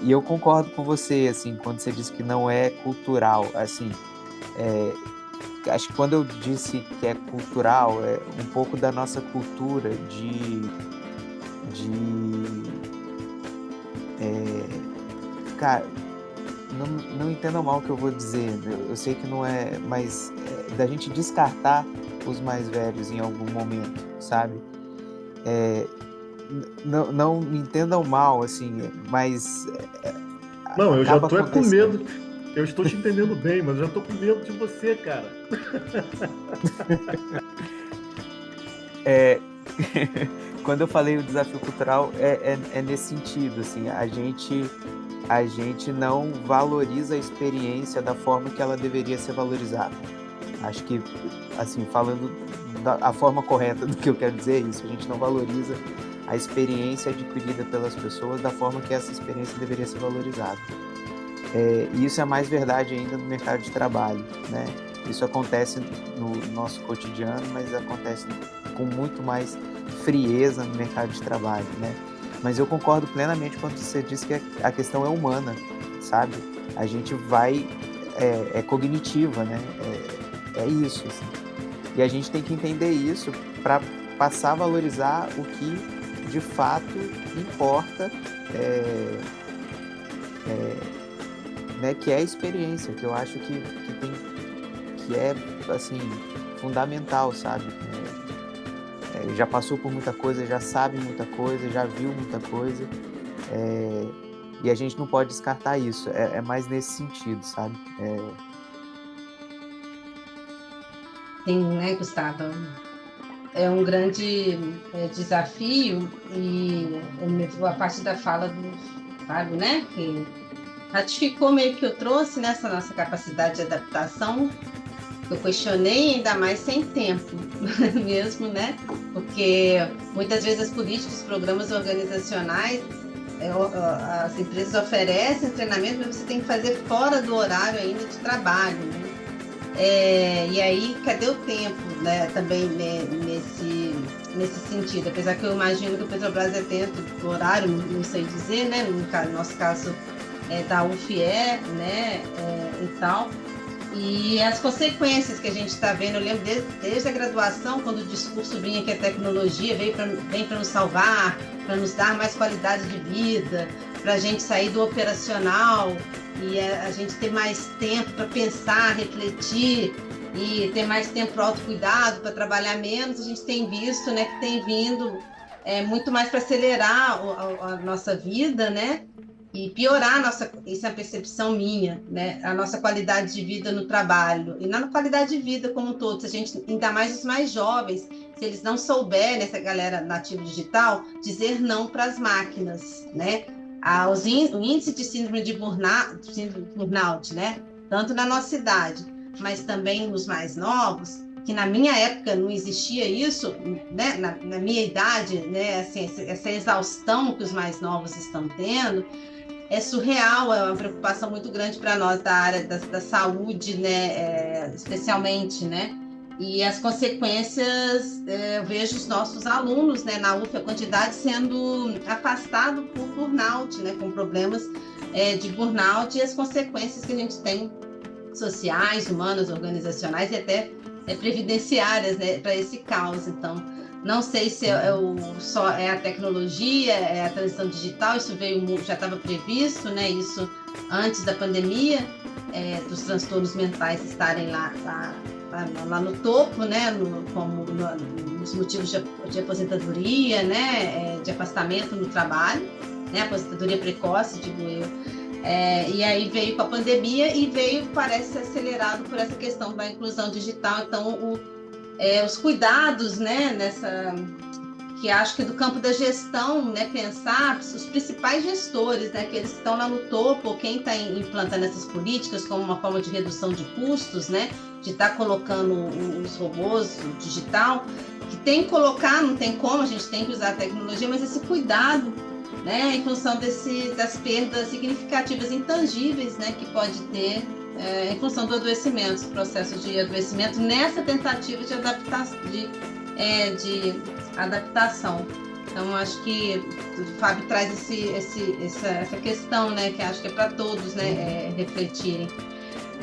E eu concordo com você, assim, quando você disse que não é cultural, assim, acho que quando eu disse que é cultural, é um pouco da nossa cultura cara, não entendam mal o que eu vou dizer, eu sei que não é, mas da gente descartar os mais velhos em algum momento, sabe? Não me entendam mal, assim, mas não, eu já estou com acontecendo. medo. Eu estou te entendendo bem, mas eu já estou com medo de você, cara. Quando eu falei o desafio cultural, é nesse sentido, assim, a gente não valoriza a experiência da forma que ela deveria ser valorizada. Acho que, assim, falando a forma correta do que eu quero dizer é isso, a gente não valoriza a experiência adquirida pelas pessoas da forma que essa experiência deveria ser valorizada. E isso é mais verdade ainda no mercado de trabalho, né? Isso acontece no nosso cotidiano, mas acontece com muito mais frieza no mercado de trabalho, né? Mas eu concordo plenamente quando você diz que a questão é humana, sabe? A gente vai... é cognitiva, né? É isso, assim. E a gente tem que entender isso para passar a valorizar o que de fato importa, né, que é a experiência, que eu acho que é assim, fundamental, sabe? Já passou por muita coisa, já sabe muita coisa, já viu muita coisa, e a gente não pode descartar isso, é mais nesse sentido, sabe? Sim, né, Gustavo? É um grande desafio, e a partir da fala do Fábio, né, que ratificou meio que eu trouxe nessa nossa capacidade de adaptação, que eu questionei ainda mais sem tempo mesmo, né, porque muitas vezes as políticas, os programas organizacionais, as empresas oferecem treinamento, mas você tem que fazer fora do horário ainda de trabalho, né? E aí, cadê o tempo, né, também nesse sentido? Apesar que eu imagino que o Petrobras é dentro do horário, não sei dizer, né? No nosso caso, da UFE, né, e tal. E as consequências que a gente está vendo, eu lembro desde a graduação, quando o discurso vinha que a tecnologia vem para nos salvar, para nos dar mais qualidade de vida, para a gente sair do operacional e a gente ter mais tempo para pensar, refletir e ter mais tempo para autocuidado, para trabalhar menos. A gente tem visto, né, que tem vindo muito mais para acelerar a nossa vida, né, e piorar isso é a percepção minha, né, a nossa qualidade de vida no trabalho e na qualidade de vida como um todo. Se a gente, ainda mais os mais jovens, se eles não souberem, essa galera nativa digital, dizer não para as máquinas, né? O índice de síndrome de burnout, né? Tanto na nossa idade, mas também nos mais novos, que na minha época não existia isso, né? Na minha idade, né? Assim, essa exaustão que os mais novos estão tendo é surreal, é uma preocupação muito grande para nós da área da saúde, né? Especialmente, né? E as consequências, eu vejo os nossos alunos, né, na UF, a quantidade sendo afastado por burnout, né, com problemas de burnout e as consequências que a gente tem sociais, humanas, organizacionais e até previdenciárias, né, para esse caos. Então, não sei se só é a tecnologia, é a transição digital, isso já estava previsto, né, isso antes da pandemia, dos transtornos mentais estarem lá no topo, né, como nos motivos de aposentadoria, né, de afastamento no trabalho, né, aposentadoria precoce, digo eu. E aí veio com a pandemia e parece ser acelerado por essa questão da inclusão digital. Então, os cuidados, né, que acho que do campo da gestão, né, pensar os principais gestores, né, aqueles que estão lá no topo, ou quem está implantando essas políticas como uma forma de redução de custos, né, de estar colocando os robôs, o digital, que tem que colocar, não tem como, a gente tem que usar a tecnologia, mas esse cuidado né, em função das perdas significativas intangíveis, né, que pode ter em função do adoecimento, do processo de adoecimento, nessa tentativa de adaptação. Então, acho que o Fábio traz essa questão, né, que acho que é para todos, né, refletirem.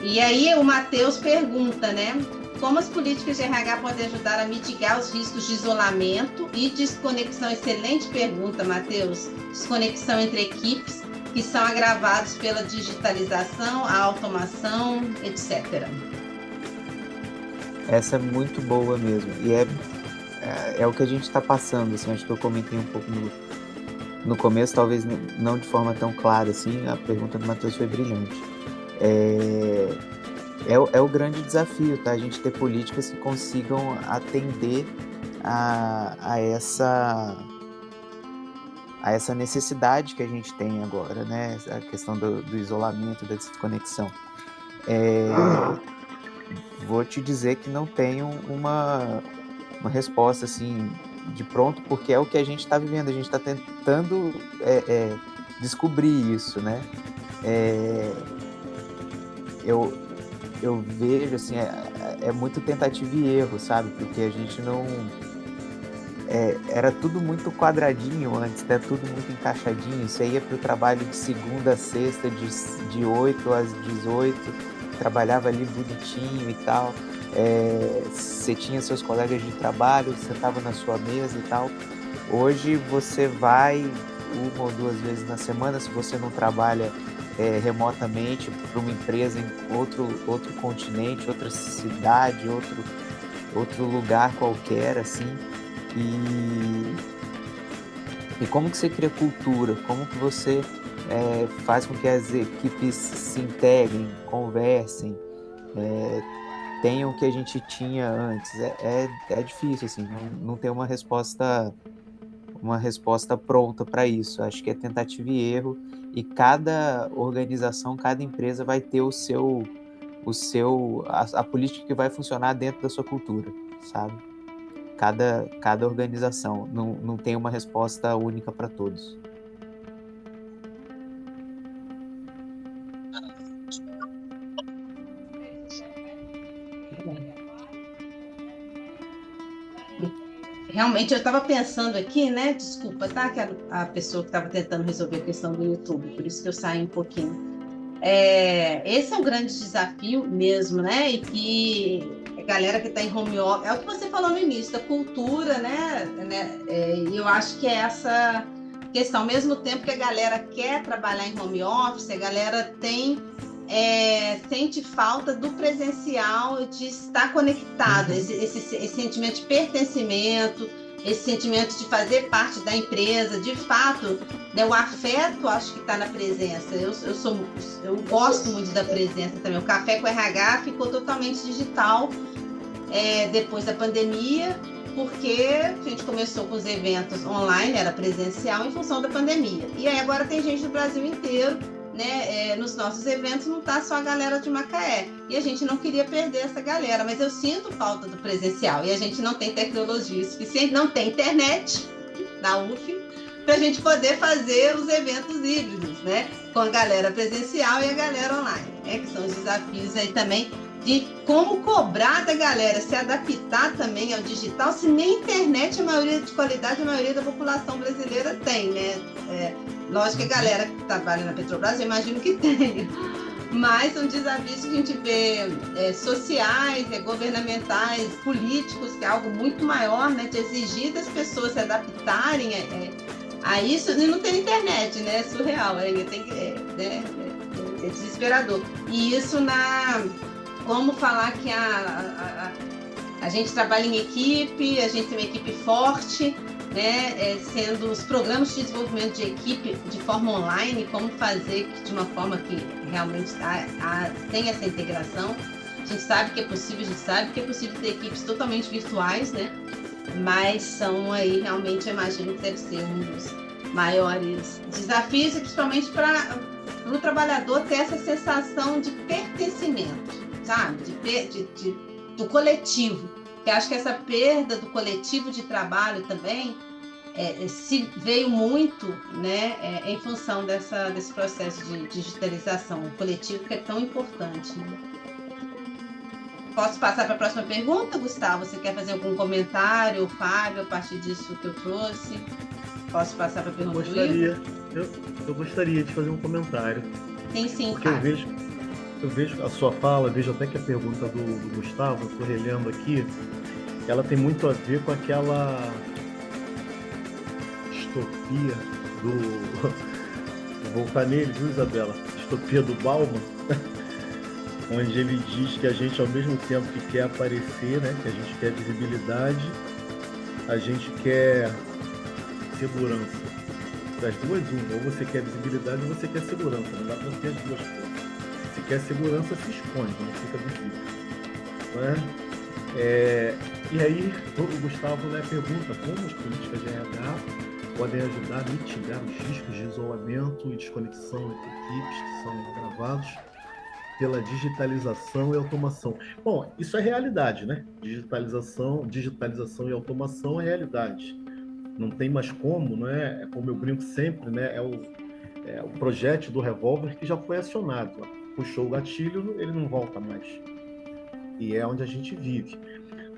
E aí o Matheus pergunta, né, como as políticas de RH podem ajudar a mitigar os riscos de isolamento e desconexão? Excelente pergunta, Matheus. Desconexão entre equipes que são agravados pela digitalização, a automação, etc. Essa é muito boa mesmo. E é o que a gente está passando, assim, acho que eu comentei um pouco no começo, talvez não de forma tão clara, assim, a pergunta do Matheus foi brilhante. É o grande desafio, tá? A gente ter políticas que consigam atender a essa necessidade que a gente tem agora, né? A questão do isolamento, da desconexão. Vou te dizer que não tenho uma resposta assim de pronto, porque é o que a gente está vivendo, a gente está tentando descobrir isso, né? Eu vejo assim, é muito tentativa e erro, sabe? Porque a gente não... era tudo muito quadradinho antes, né? Tudo muito encaixadinho. Você ia para o trabalho de segunda a sexta, de 8 às 18, trabalhava ali bonitinho e tal. Você tinha seus colegas de trabalho, você estava na sua mesa e tal. Hoje você vai 1 ou 2 vezes na semana, se você não trabalha remotamente para uma empresa em outro continente, outra cidade, outro lugar qualquer, assim. E como que você cria cultura? Como que você faz com que as equipes se integrem, conversem, tenham o que a gente tinha antes? É difícil, assim, não tem uma resposta pronta para isso. Acho que é tentativa e erro, e cada organização, cada empresa vai ter a política que vai funcionar dentro da sua cultura, sabe? Cada organização não tem uma resposta única para todos. Realmente, eu estava pensando aqui, né? Desculpa, tá? Que a pessoa que estava tentando resolver a questão do YouTube, por isso que eu saí um pouquinho. Esse é um grande desafio mesmo, né? E que a galera que está em home office, é o que você falou no início, da cultura, né? E eu acho que é essa questão, ao mesmo tempo que a galera quer trabalhar em home office, a galera sente falta do presencial, de estar conectado, esse sentimento de pertencimento, esse sentimento de fazer parte da empresa, de fato, né, o afeto, acho que está na presença. Eu gosto muito da presença também. O Café com RH ficou totalmente digital depois da pandemia, porque a gente começou com os eventos online, era presencial em função da pandemia. E aí agora tem gente do Brasil inteiro, né, nos nossos eventos não está só a galera de Macaé, e a gente não queria perder essa galera, mas eu sinto falta do presencial, e a gente não tem tecnologia suficiente, não tem internet na UF para a gente poder fazer os eventos híbridos, né, com a galera presencial e a galera online, né, que são os desafios aí também de como cobrar da galera se adaptar também ao digital, se nem internet a maioria da população brasileira tem, né? Lógico que a galera que trabalha na Petrobras, eu imagino que tenha, mas são desafios que a gente vê sociais, governamentais, políticos, que é algo muito maior, né? De exigir das pessoas se adaptarem a isso, e não tem internet, né? É surreal, é desesperador. E isso como falar que a gente trabalha em equipe, a gente tem uma equipe forte, né, sendo os programas de desenvolvimento de equipe de forma online, como fazer de uma forma que realmente tem essa integração. A gente sabe que é possível, a gente sabe que é possível ter equipes totalmente virtuais, né, mas são aí realmente, eu imagino que deve ser um dos maiores desafios, e principalmente para o trabalhador ter essa sensação de pertencimento, sabe, do coletivo. Eu acho que essa perda do coletivo de trabalho também se veio muito, né, em função desse processo de digitalização coletivo que é tão importante. Né? Posso passar para a próxima pergunta, Gustavo? Você quer fazer algum comentário, Fábio, a partir disso que eu trouxe? Posso passar para a pergunta do Ivo? Eu gostaria de fazer um comentário. Sim, porque Fábio. eu vejo a sua fala, vejo até que a pergunta do Gustavo, estou relendo aqui, ela tem muito a ver com aquela distopia vou voltar nele, viu, Isabela? Distopia do Bauman, onde ele diz que a gente, ao mesmo tempo que quer aparecer, né, que a gente quer visibilidade, a gente quer segurança. Das duas, uma. Ou você quer visibilidade ou você quer segurança. Não dá para ter as duas coisas. Se quer segurança, se esconde, não fica visível. Não é? E aí, o Gustavo, né, pergunta como as políticas de RH podem ajudar a mitigar os riscos de isolamento e desconexão entre equipes que são agravados pela digitalização e automação. Bom, isso é realidade, né? Digitalização e automação é realidade. Não tem mais como, não é? É como eu brinco sempre, né? É o projétil do revólver que já foi acionado. Puxou o gatilho, ele não volta mais. E é onde a gente vive.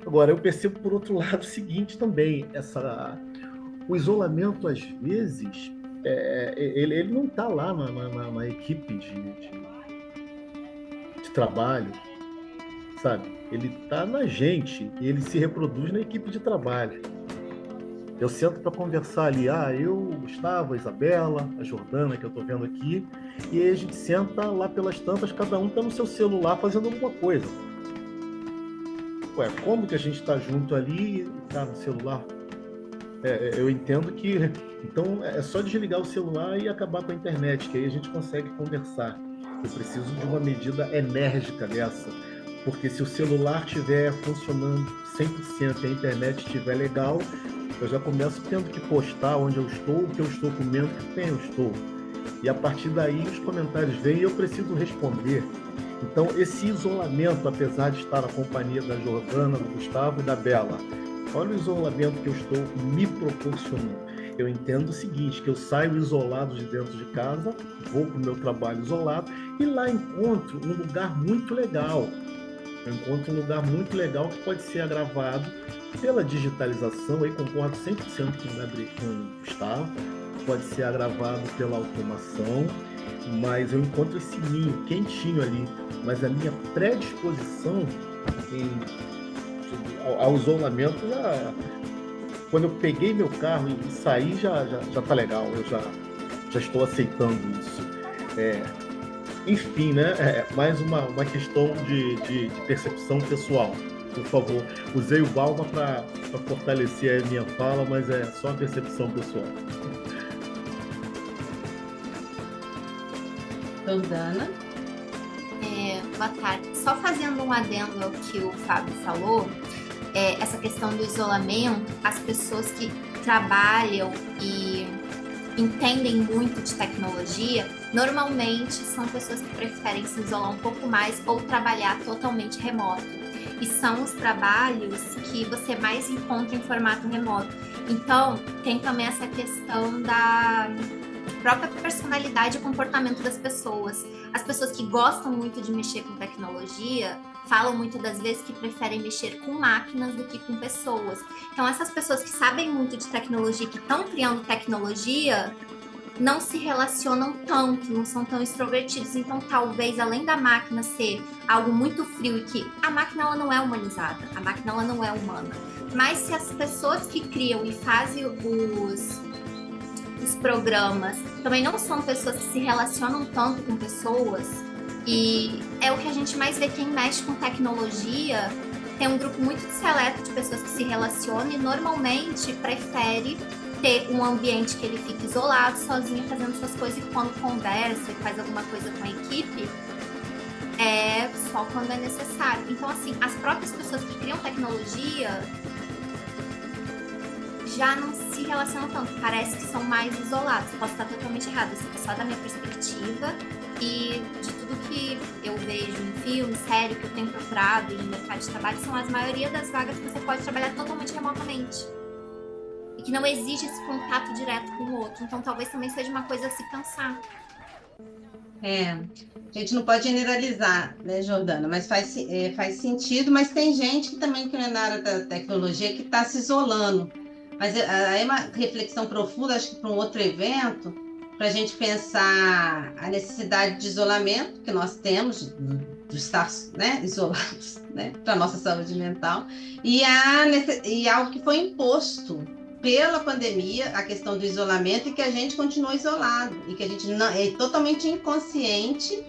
Agora, eu percebo, por outro lado, o seguinte também. O isolamento, às vezes, ele não está lá na equipe de trabalho, sabe? Ele está na gente e ele se reproduz na equipe de trabalho. Eu sento para conversar ali, eu, o Gustavo, a Isabela, a Jordana, que eu estou vendo aqui, e aí a gente senta lá pelas tantas, cada um está no seu celular fazendo alguma coisa. Ué, como que a gente está junto ali e está no celular? Eu entendo que, então, é só desligar o celular e acabar com a internet, que aí a gente consegue conversar. Eu preciso de uma medida enérgica dessa, porque se o celular estiver funcionando 100% e a internet estiver legal, eu já começo tendo que postar onde eu estou, o que eu estou comendo, com quem eu estou. E a partir daí os comentários vêm e eu preciso responder. Então esse isolamento, apesar de estar na companhia da Jordana, do Gustavo e da Bela, olha o isolamento que eu estou me proporcionando. Eu entendo o seguinte, que eu saio isolado de dentro de casa, vou para o meu trabalho isolado e lá encontro um lugar muito legal. Eu encontro um lugar muito legal que pode ser agravado pela digitalização, aí concordo 100% com o Gustavo, pode ser agravado pela automação, mas eu encontro esse ninho quentinho ali, mas a minha predisposição ao isolamento, quando eu peguei meu carro e saí, já tá legal, eu já estou aceitando isso. Enfim, né? Mais uma questão de percepção pessoal. Por favor, usei o Bauman para fortalecer a minha fala, mas é só a percepção pessoal. Jordana? Boa tarde. Só fazendo um adendo ao que o Fábio falou, essa questão do isolamento, as pessoas que trabalham e entendem muito de tecnologia, normalmente são pessoas que preferem se isolar um pouco mais ou trabalhar totalmente remoto. E são os trabalhos que você mais encontra em formato remoto. Então, tem também essa questão da própria personalidade e comportamento das pessoas. As pessoas que gostam muito de mexer com tecnologia falam muito das vezes que preferem mexer com máquinas do que com pessoas. Então, essas pessoas que sabem muito de tecnologia, que estão criando tecnologia, não se relacionam tanto, não são tão extrovertidos. Então, talvez, além da máquina ser algo muito frio e que a máquina ela não é humanizada, a máquina ela não é humana. Mas se as pessoas que criam e fazem os programas também não são pessoas que se relacionam tanto com pessoas, e é o que a gente mais vê, quem mexe com tecnologia tem um grupo muito seleto de pessoas que se relacionam e normalmente prefere ter um ambiente que ele fique isolado, sozinho, fazendo suas coisas, e quando conversa e faz alguma coisa com a equipe, é só quando é necessário. Então, assim, as próprias pessoas que criam tecnologia já não se relacionam tanto, parece que são mais isolados. Posso estar totalmente errada, isso é só da minha perspectiva e de tudo que eu vejo em filme, série, que eu tenho procurado e no mercado de trabalho, são a maioria das vagas que você pode trabalhar totalmente remotamente. e que não exige esse contato direto com o outro. Então, talvez também seja uma coisa a se pensar. A gente não pode generalizar, né, Jordana? Mas faz sentido, mas tem gente que também, que não é na área da tecnologia, que está se isolando. Mas aí é uma reflexão profunda, acho que para um outro evento, para a gente pensar a necessidade de isolamento que nós temos, de estar, né, isolados, né, para a nossa saúde mental, e algo que foi imposto pela pandemia, a questão do isolamento, e que a gente continua isolado, e que a gente não, é totalmente inconsciente,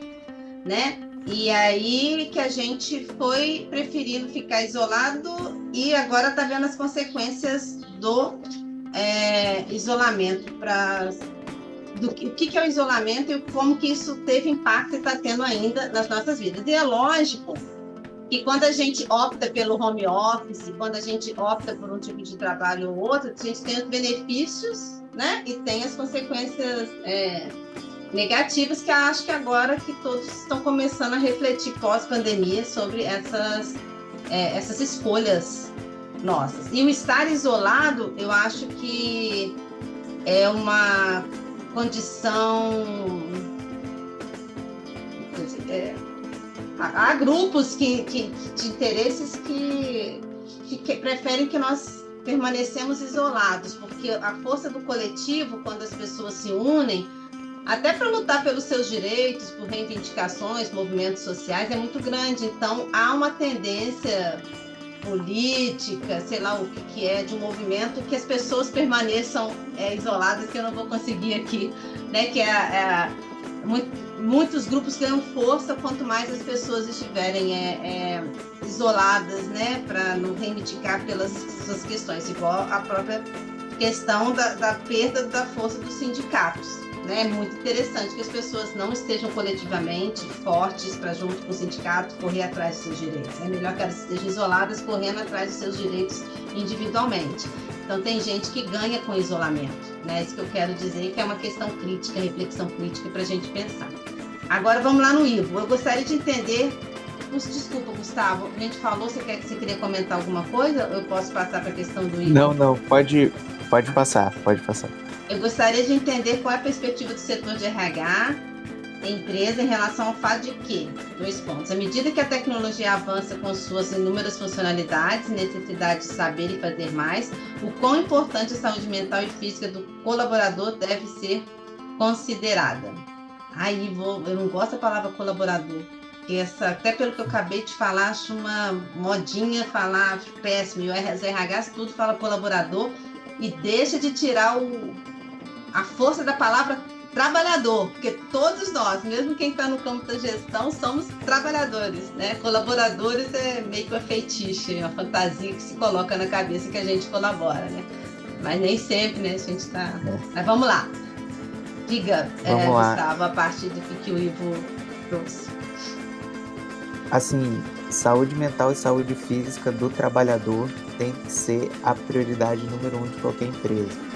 né? E aí que a gente foi preferindo ficar isolado e agora está vendo as consequências do isolamento. O que é o isolamento e como que isso teve impacto e está tendo ainda nas nossas vidas. E é lógico que quando a gente opta pelo home office, quando a gente opta por um tipo de trabalho ou outro, a gente tem os benefícios, né? E tem as consequências negativas, que acho que agora que todos estão começando a refletir pós-pandemia sobre essas escolhas nossas. E o estar isolado, eu acho que é uma condição... Há grupos de interesses que preferem que nós permanecemos isolados, porque a força do coletivo, quando as pessoas se unem, até para lutar pelos seus direitos, por reivindicações, movimentos sociais, é muito grande. Então, há uma tendência política, sei lá o que é, de um movimento que as pessoas permaneçam isoladas, que eu não vou conseguir aqui, né? Que muitos grupos ganham força quanto mais as pessoas estiverem isoladas, né? Para não reivindicar pelas suas questões, igual a própria questão da perda da força dos sindicatos. É muito interessante que as pessoas não estejam coletivamente fortes para, junto com o sindicato, correr atrás dos seus direitos. É melhor que elas estejam isoladas, correndo atrás dos seus direitos individualmente. Então, tem gente que ganha com isolamento, né? Isso que eu quero dizer, que é uma questão crítica, reflexão crítica para a gente pensar. Agora, vamos lá no Ivo. Eu gostaria de entender... Desculpa, Gustavo, a gente falou, você queria comentar alguma coisa? Eu posso passar para a questão do Ivo? Não, pode passar. Eu gostaria de entender qual é a perspectiva do setor de RH, empresa, em relação ao fato de que, 2 pontos, à medida que a tecnologia avança com suas inúmeras funcionalidades e necessidade de saber e fazer mais, o quão importante a saúde mental e física do colaborador deve ser considerada. Aí, eu não gosto da palavra colaborador, porque até pelo que eu acabei de falar, acho uma modinha falar péssimo, e os RHs tudo fala colaborador, e deixa de tirar a força da palavra trabalhador, porque todos nós, mesmo quem está no campo da gestão, somos trabalhadores, né? Colaboradores é meio que uma feitiço, uma fantasia que se coloca na cabeça que a gente colabora, né? Mas nem sempre, né? A gente está... Mas vamos lá. Diga, Gustavo, a partir do que o Ivo trouxe. Assim, saúde mental e saúde física do trabalhador tem que ser a prioridade número 1 de qualquer empresa.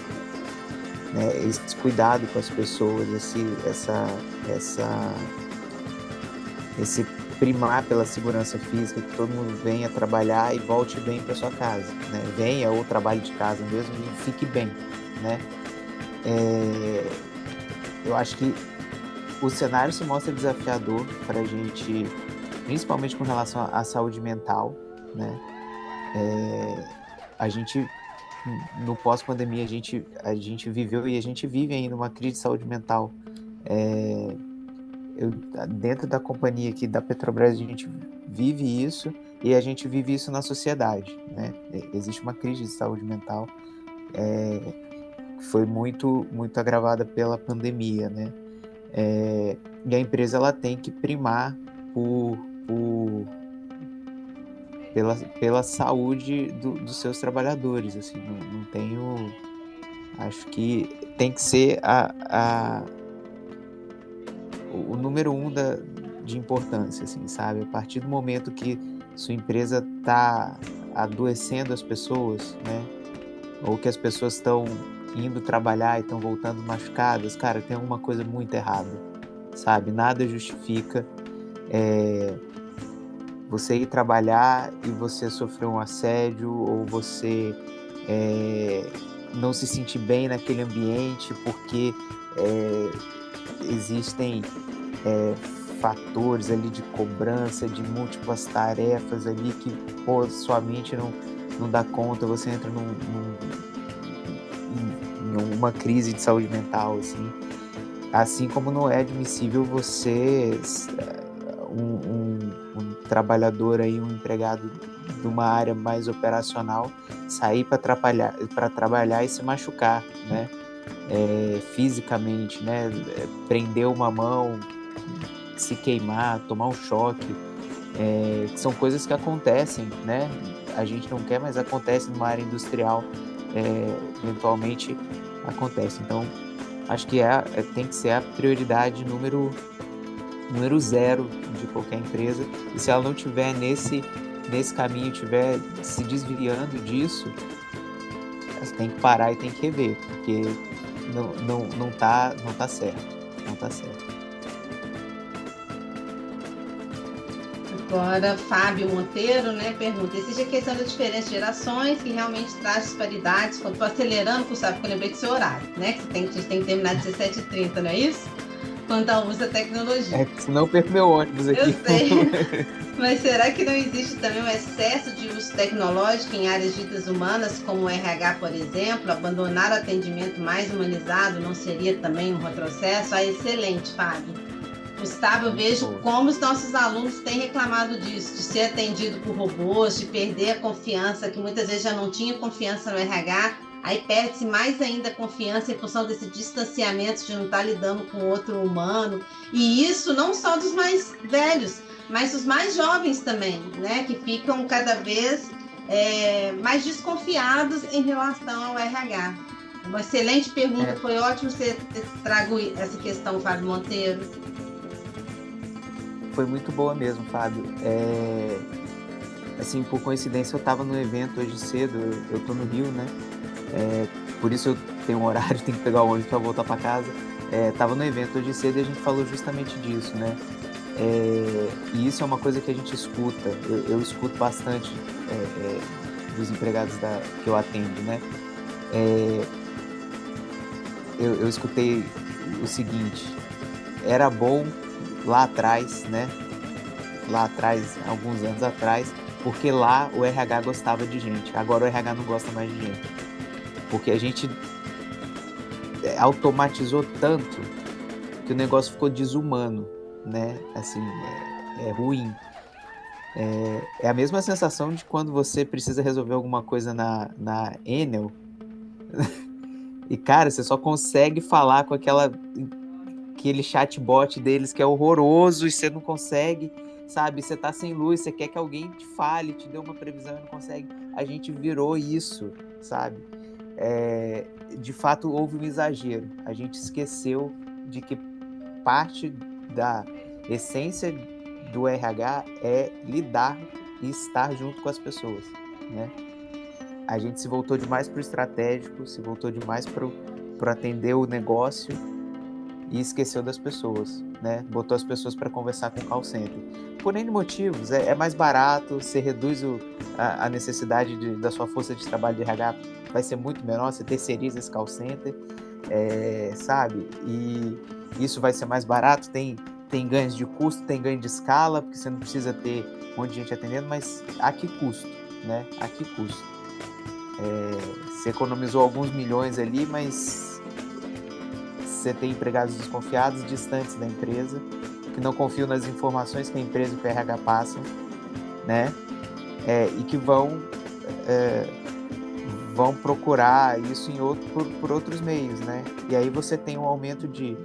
Né? Esse cuidado com as pessoas, esse primar pela segurança física, que todo mundo venha trabalhar e volte bem para sua casa, né? Venha ou trabalhe de casa mesmo e fique bem, né? Eu acho que o cenário se mostra desafiador para a gente, principalmente com relação à saúde mental, né? A gente, no pós-pandemia, a gente viveu e a gente vive ainda uma crise de saúde mental. Dentro da companhia aqui da Petrobras, a gente vive isso e a gente vive isso na sociedade, né? Existe uma crise de saúde mental que foi muito, muito agravada pela pandemia, né? E a empresa ela tem que primar pela saúde dos seus trabalhadores, assim, não tenho... Acho que tem que ser o número 1 de importância, assim, sabe? A partir do momento que sua empresa está adoecendo as pessoas, né? Ou que as pessoas estão indo trabalhar e estão voltando machucadas, cara, tem alguma coisa muito errada, sabe? Nada justifica você ir trabalhar e você sofrer um assédio, ou você não se sentir bem naquele ambiente, porque existem fatores ali de cobrança, de múltiplas tarefas ali que, pô, sua mente não dá conta, você entra em uma crise de saúde mental, assim como não é admissível você, um trabalhador aí, um empregado de uma área mais operacional, sair para trabalhar e se machucar, né? Fisicamente, né? Prender uma mão, se queimar, tomar um choque, que são coisas que acontecem, né? A gente não quer, mas acontece numa área industrial, eventualmente acontece. Então, acho que tem que ser a prioridade número 0 de qualquer empresa, e se ela não tiver nesse caminho, estiver se desviando disso, ela tem que parar e tem que rever, porque não tá certo. Agora, Fábio Monteiro, né, pergunta: existe a questão da diferença de gerações que realmente traz disparidades? Quando estou acelerando, sabe, porque eu lembrei do seu horário, né, que a gente tem que terminar às 17h30, não é isso? Quanto ao uso da tecnologia. Senão eu perco meu ônibus aqui. Eu sei. Mas será que não existe também um excesso de uso tecnológico em áreas ditas humanas, como o RH, por exemplo? Abandonar o atendimento mais humanizado não seria também um retrocesso? Excelente, Fábio. Gustavo, eu vejo como os nossos alunos têm reclamado disso, de ser atendido por robôs, de perder a confiança, que muitas vezes já não tinha confiança no RH, aí perde-se mais ainda a confiança em função desse distanciamento, de não estar lidando com outro humano. E isso não só dos mais velhos, mas dos mais jovens também, né? Que ficam cada vez mais desconfiados em relação ao RH. Uma excelente pergunta, foi ótimo você trago essa questão, Fábio Monteiro. Foi muito boa mesmo, Fábio. Assim, por coincidência, eu estava no evento hoje cedo, eu tô no Rio, né? Por isso eu tenho um horário, tenho que pegar o ônibus para voltar para casa. Tava no evento hoje cedo e a gente falou justamente disso, né? E isso é uma coisa que a gente escuta, eu escuto bastante dos empregados que eu atendo, né? Eu escutei o seguinte: era bom lá atrás, né? Lá atrás, alguns anos atrás, porque lá o RH gostava de gente. Agora o RH não gosta mais de gente. Porque a gente automatizou tanto que o negócio ficou desumano, né? Assim, é ruim. É a mesma sensação de quando você precisa resolver alguma coisa na Enel e, cara, você só consegue falar com aquele chatbot deles que é horroroso e você não consegue, sabe? Você tá sem luz, você quer que alguém te fale, te dê uma previsão e não consegue. A gente virou isso, sabe? De fato, houve um exagero. A gente esqueceu de que parte da essência do RH é lidar e estar junto com as pessoas, né? A gente se voltou demais para o estratégico, se voltou demais para atender o negócio e esqueceu das pessoas, né? Botou as pessoas para conversar com o call center. Por N motivos, é mais barato, você reduz a necessidade da sua força de trabalho de RH, vai ser muito menor, você terceiriza esse call center, sabe? E isso vai ser mais barato, tem ganhos de custo, tem ganho de escala, porque você não precisa ter um monte de gente atendendo, mas a que custo, né? A que custo? Você economizou alguns milhões ali, mas você tem empregados desconfiados, distantes da empresa, que não confiam nas informações que a empresa e o RH passam, né? E que vão procurar isso por outros meios, né? E aí você tem um aumento de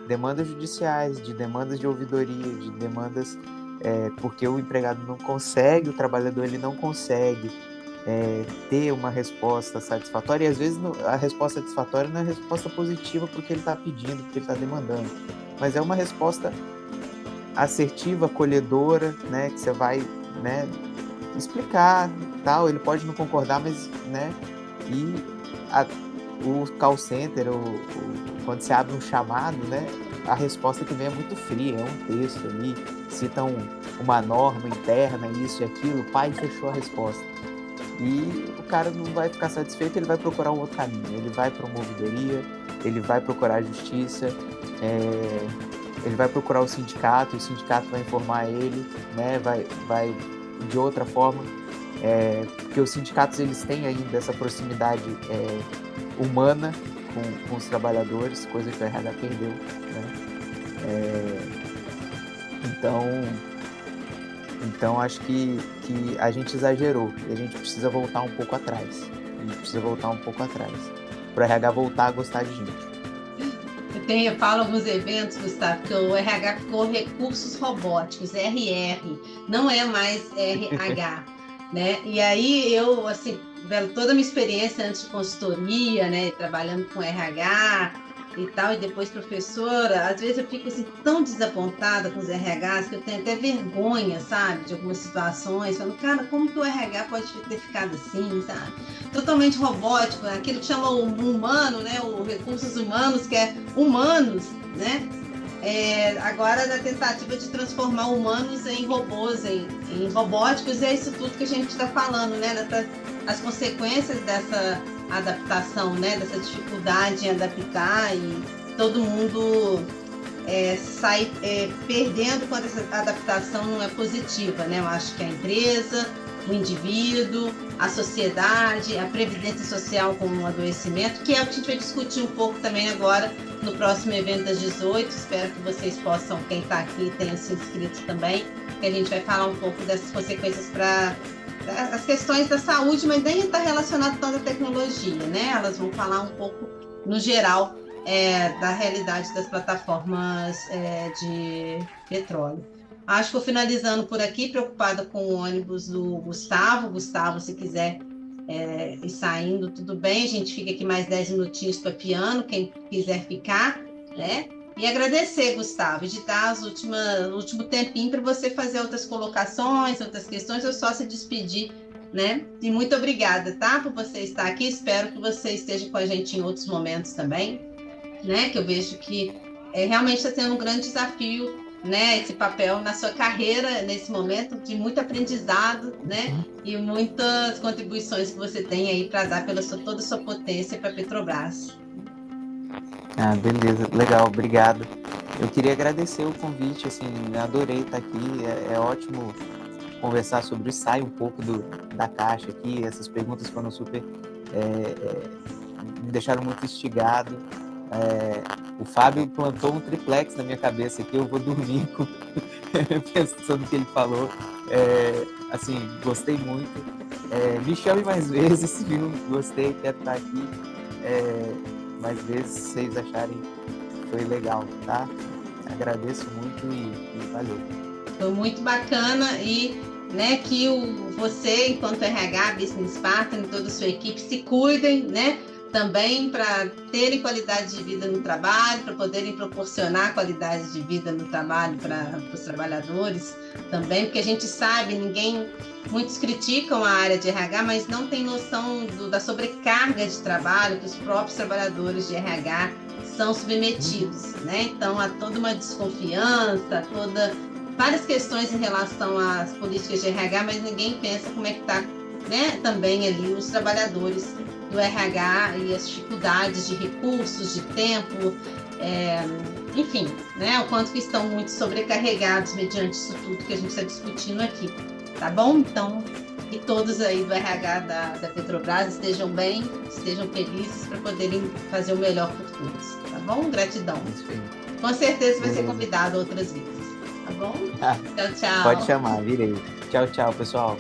demandas judiciais, de demandas de ouvidoria, de demandas porque o empregado não consegue, o trabalhador ele não consegue ter uma resposta satisfatória, e às vezes a resposta satisfatória não é a resposta positiva porque ele está pedindo, porque ele está demandando, mas é uma resposta assertiva, acolhedora, né, que você vai, né, explicar, tal, ele pode não concordar, mas, né, e o call center, quando você abre um chamado, né, a resposta que vem é muito fria, é um texto ali, cita uma norma interna, isso e aquilo, pá, e fechou a resposta. E o cara não vai ficar satisfeito, ele vai procurar um outro caminho. Ele vai para uma ouvidoria, ele vai procurar a justiça, ele vai procurar o sindicato vai informar ele, né? Vai de outra forma, porque os sindicatos eles têm ainda essa proximidade humana com os trabalhadores, coisa que o RH perdeu, né? Então acho que a gente exagerou e a gente precisa voltar um pouco atrás. Para o RH voltar a gostar de gente. Eu falo alguns eventos, Gustavo, que o RH ficou recursos robóticos, RR, não é mais RH, né? E aí eu, assim, toda a minha experiência antes de consultoria, né, trabalhando com RH e tal, e depois professora, às vezes eu fico assim tão desapontada com os RHs que eu tenho até vergonha, sabe, de algumas situações, falando, cara, como que o RH pode ter ficado assim, sabe? Totalmente robótico, aquilo que chama o humano, né, o recursos humanos, que é humanos, né? Agora na tentativa de transformar humanos em robôs, em robóticos, e é isso tudo que a gente está falando, né? As consequências dessa adaptação, né? Dessa dificuldade em adaptar, e todo mundo sai perdendo quando essa adaptação não é positiva, né? Eu acho que a empresa, o indivíduo, a sociedade, a previdência social como um adoecimento, que é o que a gente vai discutir um pouco também agora no próximo evento das 18. Espero que vocês possam, quem está aqui, tenha se inscrito também, que a gente vai falar um pouco dessas consequências para as questões da saúde, mas nem está relacionado tanto à tecnologia, né? Elas vão falar um pouco, no geral, da realidade das plataformas de petróleo. Acho que vou finalizando por aqui, preocupada com o ônibus do Gustavo. Gustavo, se quiser ir saindo, tudo bem. A gente fica aqui mais 10 minutinhos para piano, quem quiser ficar, né? E agradecer, Gustavo, de dar o último tempinho para você fazer outras colocações, outras questões, ou só se despedir, né? E muito obrigada, tá? Por você estar aqui. Espero que você esteja com a gente em outros momentos também, né? Que eu vejo que realmente está sendo um grande desafio, né, esse papel na sua carreira, nesse momento de muito aprendizado, né, e muitas contribuições que você tem aí para dar pela toda a sua potência para a Petrobras. Ah, beleza, legal, obrigado. Eu queria agradecer o convite, assim, adorei estar aqui, é ótimo conversar sobre isso, sai um pouco da caixa aqui, essas perguntas foram super, me deixaram muito instigado. O Fábio plantou um triplex na minha cabeça aqui, eu vou dormir pensando no que ele falou. Assim, gostei muito. Me chame mais vezes, viu? Gostei, quero estar aqui mais vezes, se vocês acharem que foi legal, tá? Agradeço muito e valeu. Foi muito bacana e, né, que você, enquanto RH, Business Partner, e toda a sua equipe se cuidem, né? Também para terem qualidade de vida no trabalho, para poderem proporcionar qualidade de vida no trabalho para os trabalhadores também, porque a gente sabe, muitos criticam a área de RH, mas não tem noção da sobrecarga de trabalho que os próprios trabalhadores de RH são submetidos, né? Então, há toda uma desconfiança, várias questões em relação às políticas de RH, mas ninguém pensa como é que está, né, também ali os trabalhadores do RH e as dificuldades de recursos, de tempo, enfim, né, o quanto que estão muito sobrecarregados mediante isso tudo que a gente está discutindo aqui, tá bom? Então, que todos aí do RH da Petrobras estejam bem, estejam felizes para poderem fazer o melhor por todos, tá bom? Gratidão. Com certeza vai ser convidado outras vezes, tá bom? Tchau, tchau. Pode chamar, virei. Tchau, tchau, pessoal.